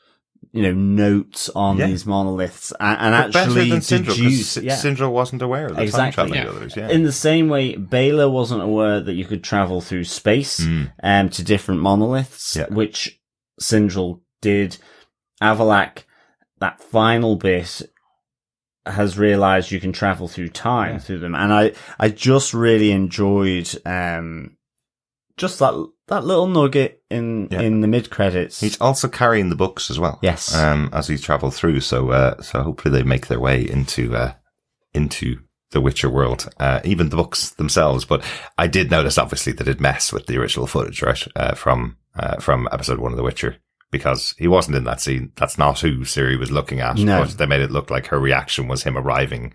[SPEAKER 4] notes on these monoliths and actually deduce.
[SPEAKER 1] Sindril wasn't aware of the time traveling abilities. Yeah.
[SPEAKER 4] In the same way, Balor wasn't aware that you could travel through space to different monoliths, which Sindril did. Avalak, that final bit, has realized you can travel through time through them, and I just really enjoyed just that little nugget in the mid credits.
[SPEAKER 1] He's also carrying the books as well.
[SPEAKER 4] Yes.
[SPEAKER 1] As he's travelled through, so hopefully they make their way into into the Witcher world, even the books themselves. But I did notice, obviously, that it messed with the original footage, right? From episode 1 of The Witcher, because he wasn't in that scene. That's not who Ciri was looking at.
[SPEAKER 4] No.
[SPEAKER 1] But they made it look like her reaction was him arriving,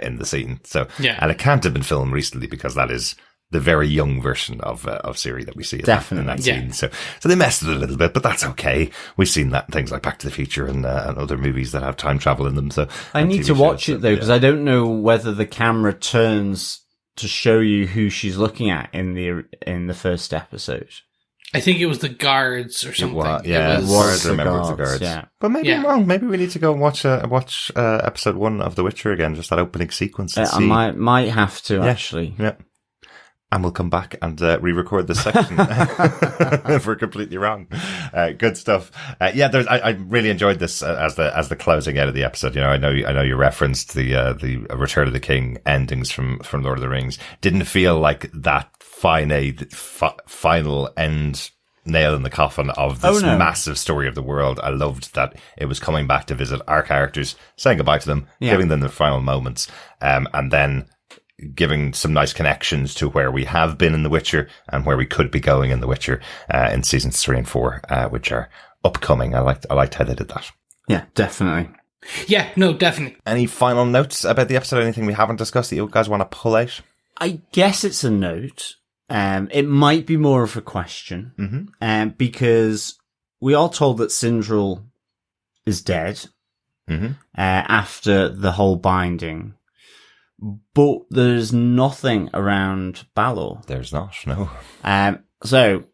[SPEAKER 1] in the scene. So,
[SPEAKER 5] yeah.
[SPEAKER 1] And it can't have been filmed recently because that is the very young version of Ciri that we see in that scene. So they messed with it a little bit, but that's okay. We've seen that in things like Back to the Future and other movies that have time travel in them. So
[SPEAKER 4] I need to watch it though, because I don't know whether the camera turns to show you who she's looking at in the first episode.
[SPEAKER 5] I think it was the guards or something.
[SPEAKER 1] It was the guards.
[SPEAKER 4] Yeah.
[SPEAKER 1] But maybe I'm wrong. Maybe we need to go and watch episode 1 of The Witcher again, just that opening sequence.
[SPEAKER 4] I might have to actually.
[SPEAKER 1] Yeah. And we'll come back and re-record this section if we're completely wrong. Good stuff. I really enjoyed this as the closing out of the episode. You know, I know you referenced the Return of the King endings from Lord of the Rings. Didn't feel like that final end nail in the coffin of this massive story of the world. I loved that it was coming back to visit our characters, saying goodbye to them, giving them the final moments, and then giving some nice connections to where we have been in The Witcher and where we could be going in The Witcher in seasons 3 and 4, which are upcoming. I liked how they did that.
[SPEAKER 4] Yeah, definitely.
[SPEAKER 5] Yeah, no, definitely.
[SPEAKER 1] Any final notes about the episode? Anything we haven't discussed that you guys want to pull out?
[SPEAKER 4] I guess it's a note. It might be more of a question, because we are told that Sindril is dead after the whole binding. But there's nothing around Balor.
[SPEAKER 1] There's not, no.
[SPEAKER 4] So,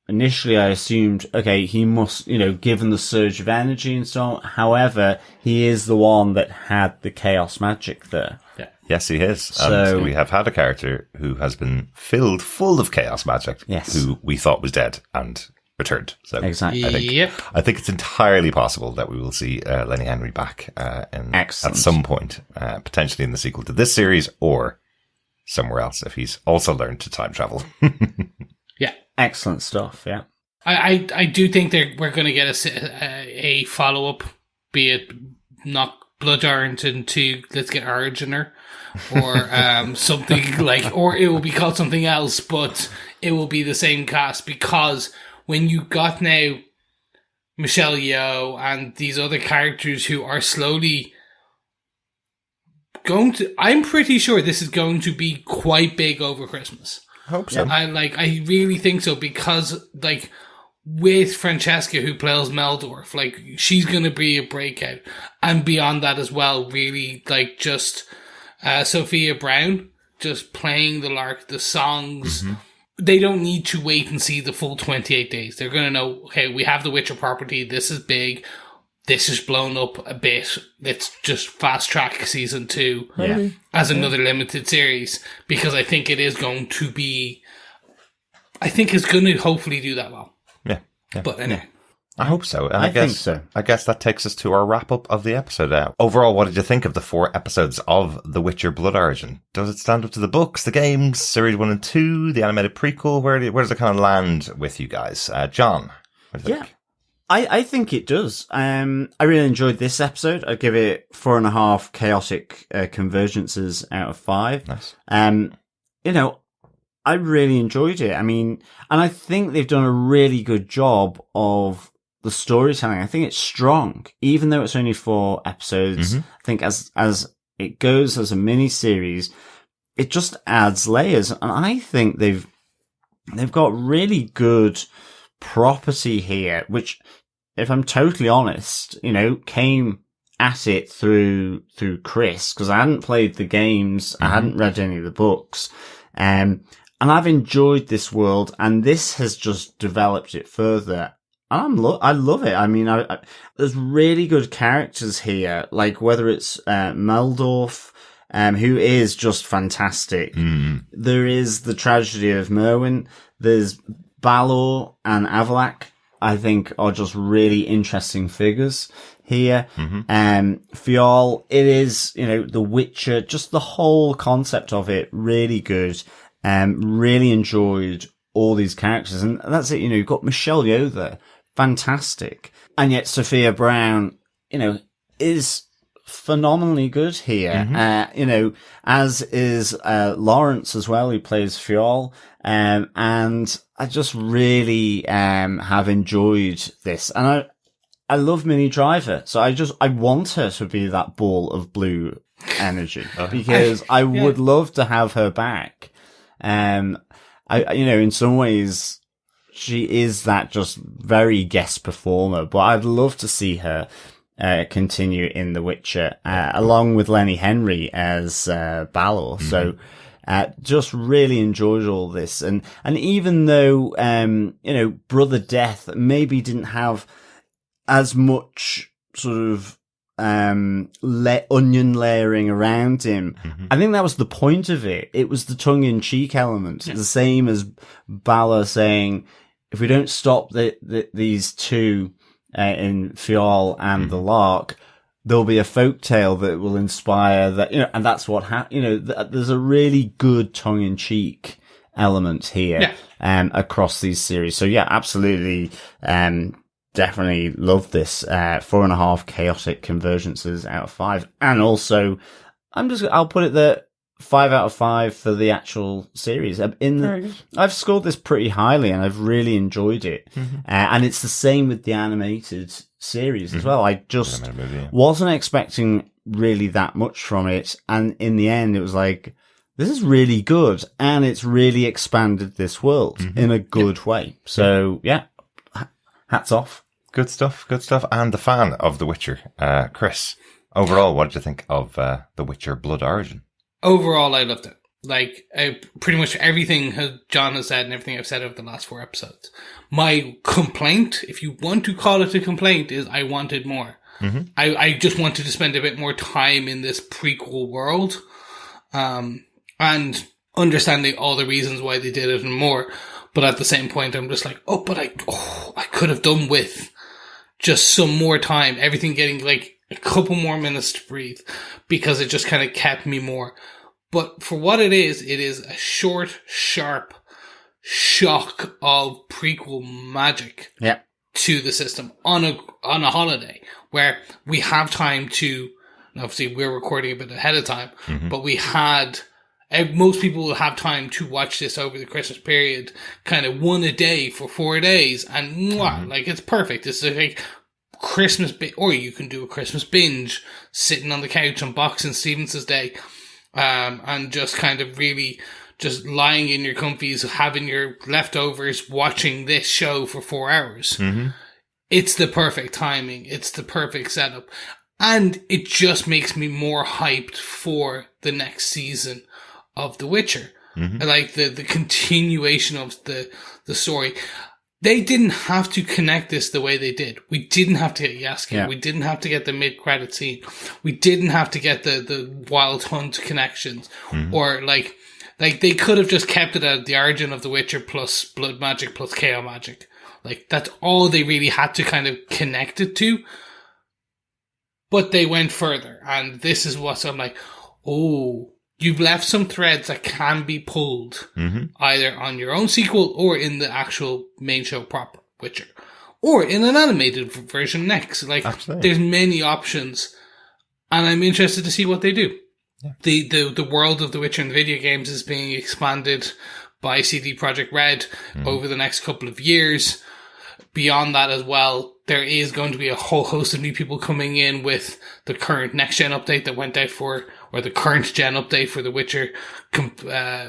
[SPEAKER 4] initially I assumed, okay, he must, given the surge of energy and so on. However, he is the one that had the chaos magic there.
[SPEAKER 5] Yeah.
[SPEAKER 1] Yes, he is.
[SPEAKER 4] So,
[SPEAKER 1] and we have had a character who has been filled full of chaos magic, who we thought was dead and returned. So
[SPEAKER 4] exactly.
[SPEAKER 1] I think it's entirely possible that we will see Lenny Henry back at some point, potentially in the sequel to this series or somewhere else if he's also learned to time travel.
[SPEAKER 5] Yeah.
[SPEAKER 4] Excellent stuff, yeah.
[SPEAKER 5] I do think we're going to get a follow-up, be it not Blood Arrington to Let's Get Originer, or something like, or it will be called something else, but it will be the same cast, because when you got now Michelle Yeoh and these other characters who are slowly I'm pretty sure this is going to be quite big over Christmas.
[SPEAKER 1] I hope so.
[SPEAKER 5] I really think so, because with Francesca, who plays Meldorf, she's going to be a breakout. And beyond that as well, really, just Sophia Brown, just playing the songs. Mm-hmm. They don't need to wait and see the full 28 days. They're going to know, okay, we have the Witcher property. This is big. This is blown up a bit. Let's just fast track season 2 as another limited series, because I think it is going to be, I think it's going to hopefully do that well.
[SPEAKER 1] Yeah.
[SPEAKER 5] But anyway.
[SPEAKER 1] I hope so. And I
[SPEAKER 4] think so.
[SPEAKER 1] I guess that takes us to our wrap up of the episode. Overall, what did you think of the 4 episodes of The Witcher Blood Origin? Does it stand up to the books, the games, series 1 and 2, the animated prequel? Where does it kind of land with you guys? John, what do you think?
[SPEAKER 4] I think it does. I really enjoyed this episode. I'd give it 4.5 chaotic convergences out of 5.
[SPEAKER 1] Nice.
[SPEAKER 4] I really enjoyed it. I mean, and I think they've done a really good job of the storytelling. I think it's strong, even though it's only 4 episodes. Mm-hmm. I think as it goes as a mini series, it just adds layers. And I think they've got really good property here, which, if I'm totally honest, came at it through Chris, because I hadn't played the games, I hadn't read any of the books, and I've enjoyed this world, and this has just developed it further. And I love it. I mean, there's really good characters here, whether it's Meldorf, who is just fantastic. Mm. There is the tragedy of Merwyn. There's Balor and Avalak, I think, are just really interesting figures here. Mm-hmm. Fiol, it is, The Witcher, just the whole concept of it, really good. Really enjoyed all these characters. And that's it, you've got Michelle Yeoh there. Fantastic. And yet Sophia Brown, is phenomenally good here. You know, as is Lawrence as well, who plays Fionn. And I just really have enjoyed this. And I love Minnie Driver, so I want her to be that ball of blue energy because I would love to have her back. You know, in some ways, she is that just very guest performer, but I'd love to see her continue in The Witcher, along with Lenny Henry as Balor. So just really enjoyed all this, and even though you know, Brother Death maybe didn't have as much sort of onion layering around him. I think that was the point of it. It was the tongue-in-cheek element. The same as Balor saying, if we don't stop these two in Fionn and the Lark, there'll be a folktale that will inspire that, you know, and that's what you know, there's a really good tongue-in-cheek element here across these series. So yeah, absolutely. Definitely love this. 4.5 chaotic convergences out of 5. And also, I'll put it there, 5 out of 5 for the actual series. I've scored this pretty highly and I've really enjoyed it. And it's the same with the animated series as well. I just wasn't expecting really that much from it. And in the end, it was like, this is really good. And it's really expanded this world in a good way. So yeah. Hats off.
[SPEAKER 1] Good stuff. And the fan of The Witcher, Chris, overall, what did you think of The Witcher Blood Origin?
[SPEAKER 5] Overall, I loved it. Like, pretty much everything John has said and everything I've said over the last 4 episodes. My complaint, if you want to call it a complaint, is I wanted more. I just wanted to spend a bit more time in this prequel world, and understanding all the reasons why they did it and more. But at the same point, I'm just like, but I could have done with just some more time, everything getting like a couple more minutes to breathe, because it just kind of kept me more. But for what it is a short, sharp shock of prequel magic to the system on a holiday where we have time to, obviously we're recording a bit ahead of time, but we had, most people will have time to watch this over the Christmas period, kind of one a day for 4 days, and like, it's perfect. It's like Christmas, or you can do a Christmas binge, sitting on the couch on Boxing Stevens' Day, and just kind of really just lying in your comfies, having your leftovers, watching this show for 4 hours. It's the perfect timing. It's the perfect setup. And it just makes me more hyped for the next season of The Witcher. Like the continuation of the story. They didn't have to connect this the way they did. We didn't have to get Yaskin. We didn't have to get the mid-credit scene. We didn't have to get the Wild Hunt connections. Or like they could have just kept it at the origin of The Witcher plus blood magic plus chaos magic. Like, that's all they really had to kind of connect it to. But they went further. And this is what I'm like, you've left some threads that can be pulled either on your own sequel or in the actual main show proper, Witcher. Or in an animated version next. Like, there's many options. And I'm interested to see what they do. The world of The Witcher in the video games is being expanded by CD Projekt Red over the next couple of years. Beyond that as well, there is going to be a whole host of new people coming in with the current next-gen update that went out for, or the current-gen update for The Witcher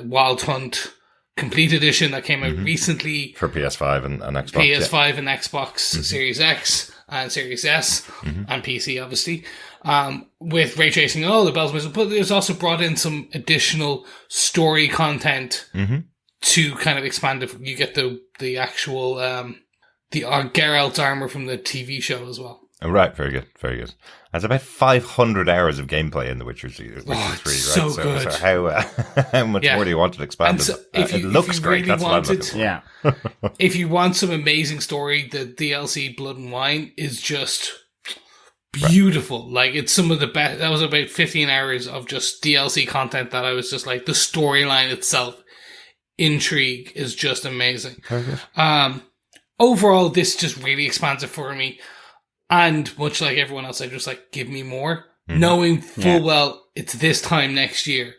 [SPEAKER 5] Wild Hunt Complete Edition that came out recently.
[SPEAKER 1] For PS5 and Xbox.
[SPEAKER 5] PS5 and Xbox Series X and Series S and PC, obviously. With ray tracing and all the bells and whistles, but there's also brought in some additional story content to kind of expand it. You get the actual Geralt's armor from the TV show as well.
[SPEAKER 1] Oh, right, very good. There's about 500 hours of gameplay in The Witcher 3, right?
[SPEAKER 5] So good.
[SPEAKER 1] So how much more do you want it expanded?
[SPEAKER 5] So
[SPEAKER 1] it looks great.
[SPEAKER 5] Really
[SPEAKER 1] That's what I'm looking for.
[SPEAKER 5] If you want some amazing story, the DLC Blood and Wine is just beautiful. Right. Like, it's some of the best. That was about 15 hours of just DLC content that I was just like, the storyline itself, intrigue is just amazing.
[SPEAKER 1] Very good.
[SPEAKER 5] Overall, this just really expands it for me. And much like everyone else, I just like, give me more. knowing full well it's this time next year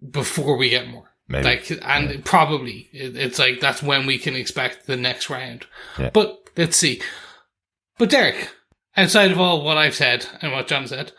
[SPEAKER 5] before we get more.
[SPEAKER 1] Maybe.
[SPEAKER 5] Like, and probably it's like that's when we can expect the next round.
[SPEAKER 1] Yeah.
[SPEAKER 5] But let's see. But Derek, outside of all what I've said and what John said,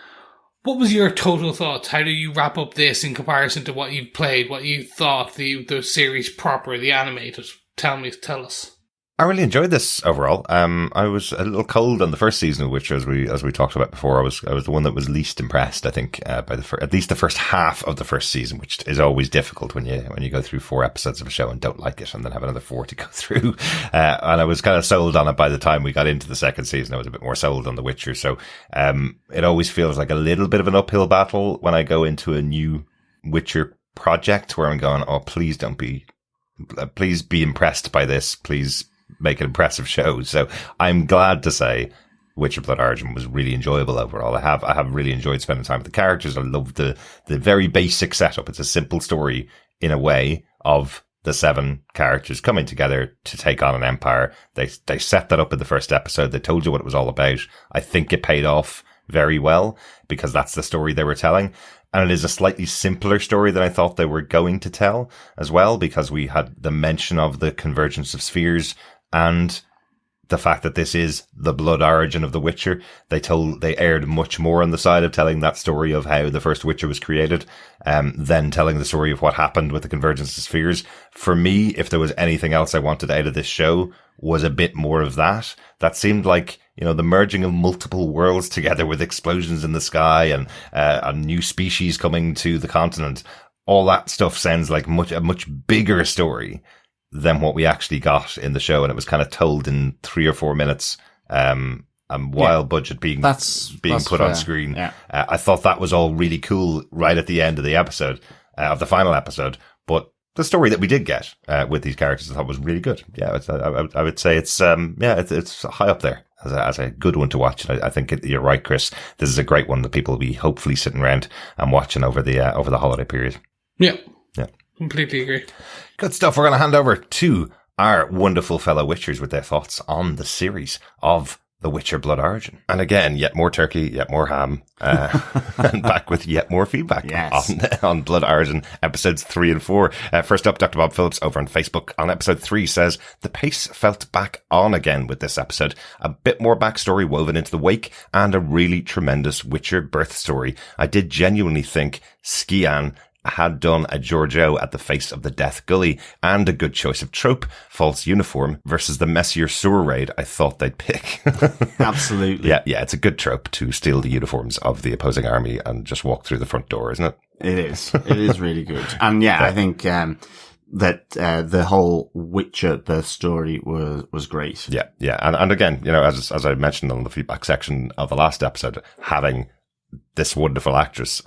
[SPEAKER 5] what was your total thoughts? How do you wrap up this in comparison to what you've played, what you thought, the series proper, the animated? Tell us.
[SPEAKER 1] I really enjoyed this overall. I was a little cold on the first season of Witcher, as we talked about before. I was the one that was least impressed, I think, by at least the first half of the first season, which is always difficult when you go through 4 episodes of a show and don't like it, and then have another 4 to go through. And I was kind of sold on it by the time we got into the second season. I was a bit more sold on The Witcher. So, it always feels like a little bit of an uphill battle when I go into a new Witcher project where I'm going, oh, please be impressed by this. Please make an impressive show. So I'm glad to say Witcher Blood Origin was really enjoyable overall. I have really enjoyed spending time with the characters. I love the very basic setup. It's a simple story in a way of the 7 characters coming together to take on an empire. They set that up in the first episode. They told you what it was all about. I think it paid off very well because that's the story they were telling. And it is a slightly simpler story than I thought they were going to tell as well, because we had the mention of the convergence of spheres and the fact that this is the blood origin of The Witcher. They aired much more on the side of telling that story of how the first Witcher was created, than telling the story of what happened with the convergence of spheres. For me, if there was anything else I wanted out of this show, was a bit more of that. That seemed like, the merging of multiple worlds together with explosions in the sky and a new species coming to the continent. All that stuff sounds like a much bigger story than what we actually got in the show. And it was kind of told in 3 or 4 minutes, and while budget being put fair on screen. Yeah. I thought that was all really cool right at the end of the episode, of the final episode. But the story that we did get, with these characters, I thought was really good. Yeah. I would say it's high up there as a good one to watch. I think you're right, Chris. This is a great one that people will be hopefully sitting around and watching over the holiday period.
[SPEAKER 5] Yeah. Yeah. Completely agree.
[SPEAKER 1] Good stuff. We're going to hand over to our wonderful fellow Witchers with their thoughts on the series of The Witcher Blood Origin. And again, yet more turkey, yet more ham, and back with yet more feedback on Blood Origin episodes 3 and 4. First up, Dr. Bob Phillips over on Facebook on episode 3 says, the pace felt back on again with this episode. A bit more backstory woven into the wake and a really tremendous Witcher birth story. I did genuinely think Skian had done a Giorgio at the face of the Death Gully, and a good choice of trope, false uniform versus the messier sewer raid I thought they'd pick.
[SPEAKER 4] Absolutely.
[SPEAKER 1] Yeah, it's a good trope to steal the uniforms of the opposing army and just walk through the front door, isn't it?
[SPEAKER 4] It is. It is really good. And I think that the whole Witcher birth story was great.
[SPEAKER 1] Yeah. And again, as I mentioned on the feedback section of the last episode, having this wonderful actress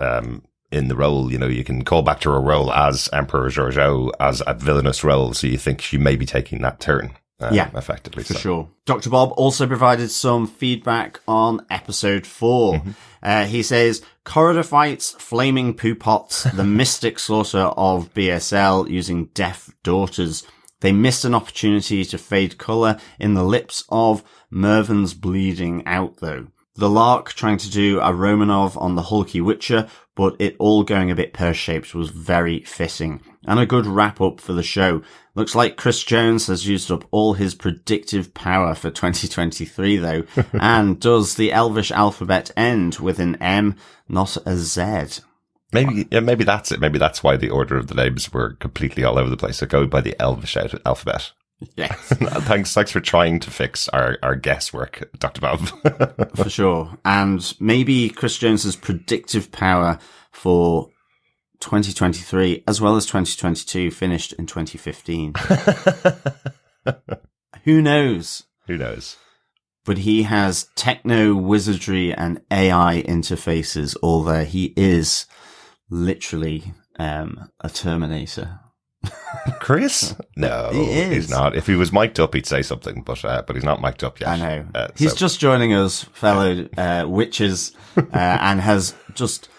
[SPEAKER 1] in the role, you can call back to her role as Emperor Giorgio as a villainous role, so you think she may be taking that turn. Effectively.
[SPEAKER 4] For sure. Dr. Bob also provided some feedback on episode 4. Mm-hmm. He says, corridor fights, flaming poo pots, the mystic slaughter of BSL using deaf daughters. They missed an opportunity to fade colour in the lips of Mervyn's bleeding out, though. The Lark trying to do a Romanov on the hulky Witcher, but it all going a bit pear-shaped was very fitting. And a good wrap-up for the show. Looks like Chris Jones has used up all his predictive power for 2023, though. And does the Elvish alphabet end with an M, not a Z?
[SPEAKER 1] Maybe that's it. Maybe that's why the order of the names were completely all over the place. So go by the Elvish alphabet.
[SPEAKER 4] Yes.
[SPEAKER 1] Thanks for trying to fix our guesswork, Dr. Bob.
[SPEAKER 4] For sure. And maybe Chris Jones's predictive power for 2023 as well as 2022 finished in 2015. Who knows? But he has techno wizardry and AI interfaces all there. He is literally a Terminator.
[SPEAKER 1] Chris? No, he's not. If he was mic'd up, he'd say something, but he's not mic'd up yet.
[SPEAKER 4] I know. He's just joining us, fellow witches, and has just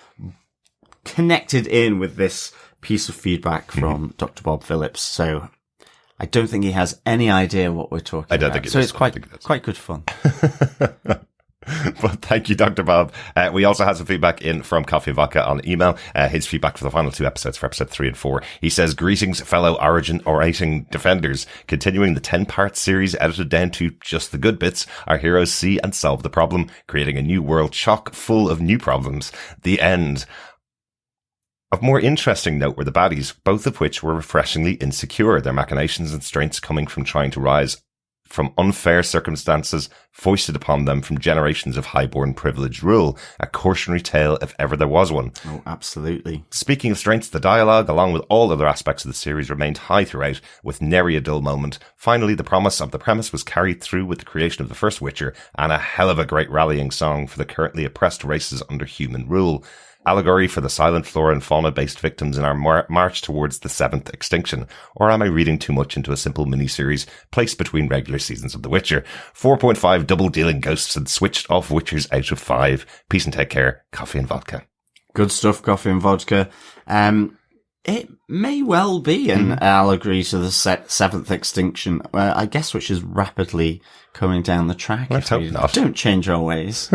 [SPEAKER 4] connected in with this piece of feedback from Dr. Bob Phillips. So I don't think he has any idea what we're talking about.
[SPEAKER 1] I don't think it is.
[SPEAKER 4] So it's quite good fun.
[SPEAKER 1] But thank you, Dr. Bob. We also had some feedback in from Coffee and Vodka on email. His feedback for the final 2 episodes, for episode 3 and 4. He says, greetings, fellow Origin orating defenders. Continuing the 10-part series edited down to just the good bits, our heroes see and solve the problem, creating a new world chock full of new problems. The end. Of more interesting note were the baddies, both of which were refreshingly insecure, their machinations and strengths coming from trying to rise from unfair circumstances foisted upon them from generations of highborn privilege rule, a cautionary tale if ever there was one.
[SPEAKER 4] Oh, absolutely.
[SPEAKER 1] Speaking of strengths, the dialogue, along with all other aspects of the series, remained high throughout, with nary a dull moment. Finally, the promise of the premise was carried through with the creation of the first Witcher, and a hell of a great rallying song for the currently oppressed races under human rule. Allegory for the silent flora and fauna-based victims in our march towards the 7th extinction. Or am I reading too much into a simple mini-series placed between regular seasons of The Witcher? 4.5 double-dealing ghosts and switched-off Witchers out of 5. Peace and take care. Coffee and Vodka.
[SPEAKER 4] Good stuff, Coffee and Vodka. It may well be an allegory to the 7th extinction, I guess, which is rapidly coming down the track.
[SPEAKER 1] Let's hope not.
[SPEAKER 4] Don't change our ways.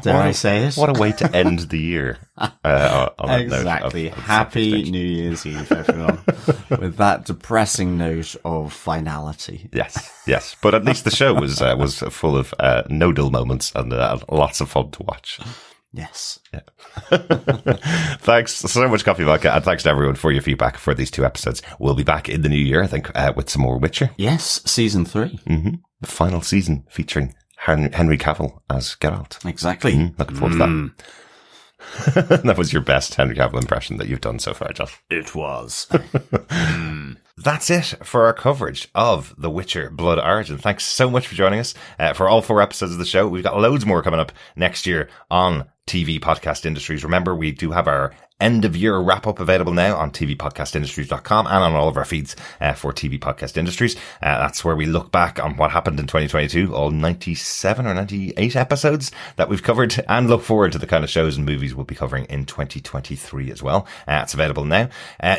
[SPEAKER 4] Dare I say it?
[SPEAKER 1] What a way to end the year. On
[SPEAKER 4] Exactly. Happy New Year's Eve, everyone. With that depressing note of finality.
[SPEAKER 1] Yes. But at least the show was full of no dull moments and lots of fun to watch.
[SPEAKER 4] Yes.
[SPEAKER 1] Yeah. Thanks so much, Coffee Vodka, and thanks to everyone for your feedback for these 2 episodes. We'll be back in the new year, I think, with some more Witcher.
[SPEAKER 4] Yes, season 3.
[SPEAKER 1] Mm-hmm. The final season featuring Henry Cavill as Geralt.
[SPEAKER 4] Exactly.
[SPEAKER 1] Looking forward to that. That was your best Henry Cavill impression that you've done so far, Josh.
[SPEAKER 4] It was.
[SPEAKER 1] That's it for our coverage of The Witcher Blood Origin. Thanks so much for joining us for all 4 episodes of the show. We've got loads more coming up next year on TV Podcast Industries. Remember, we do have our end of year wrap up available now on tvpodcastindustries.com and on all of our feeds for TV Podcast Industries. That's where we look back on what happened in 2022, all 97 or 98 episodes that we've covered, and look forward to the kind of shows and movies we'll be covering in 2023 as well. It's available now.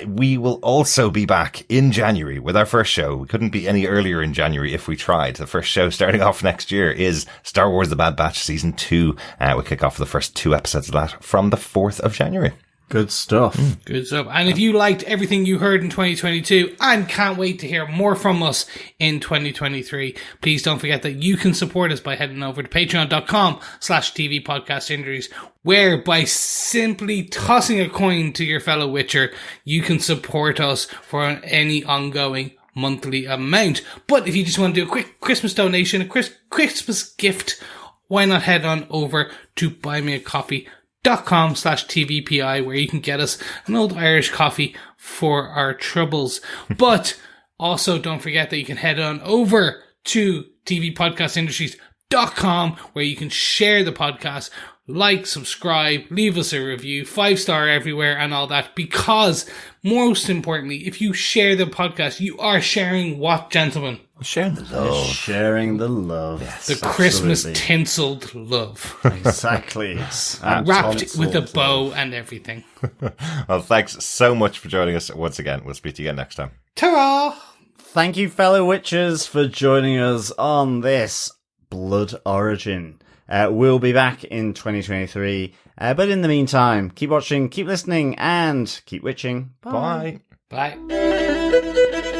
[SPEAKER 1] We will also be back in January with our first show. We couldn't be any earlier in January if we tried. The first show starting off next year is Star Wars The Bad Batch Season 2. We'll kick off the first 2 episodes of that from the 4th of January.
[SPEAKER 4] Good stuff.
[SPEAKER 5] Good stuff. And if you liked everything you heard in 2022 and can't wait to hear more from us in 2023, please don't forget that you can support us by heading over to patreon.com/TV Podcast Industries, where by simply tossing a coin to your fellow Witcher, you can support us for any ongoing monthly amount. But if you just want to do a quick Christmas donation, a Christmas gift, why not head on over to buymeacoffee.com/TVPI, where you can get us an old Irish coffee for our troubles. But also don't forget that you can head on over to tvpodcastindustries.com, where you can share the podcast, like, subscribe, leave us a review, 5-star everywhere and all that, because most importantly, if you share the podcast, you are sharing what, gentlemen?
[SPEAKER 1] Sharing the love.
[SPEAKER 4] Sharing the love.
[SPEAKER 5] Yes, the Christmas tinseled love.
[SPEAKER 4] Exactly. Yes.
[SPEAKER 5] Wrapped with a bow and everything.
[SPEAKER 1] Well, thanks so much for joining us once again. We'll speak to you again next time.
[SPEAKER 5] Ta-ra!
[SPEAKER 4] Thank you, fellow Witchers, for joining us on this Blood Origin. We'll be back in 2023. But in the meantime, keep watching, keep listening, and keep witching. Bye.
[SPEAKER 1] Bye.
[SPEAKER 5] Bye.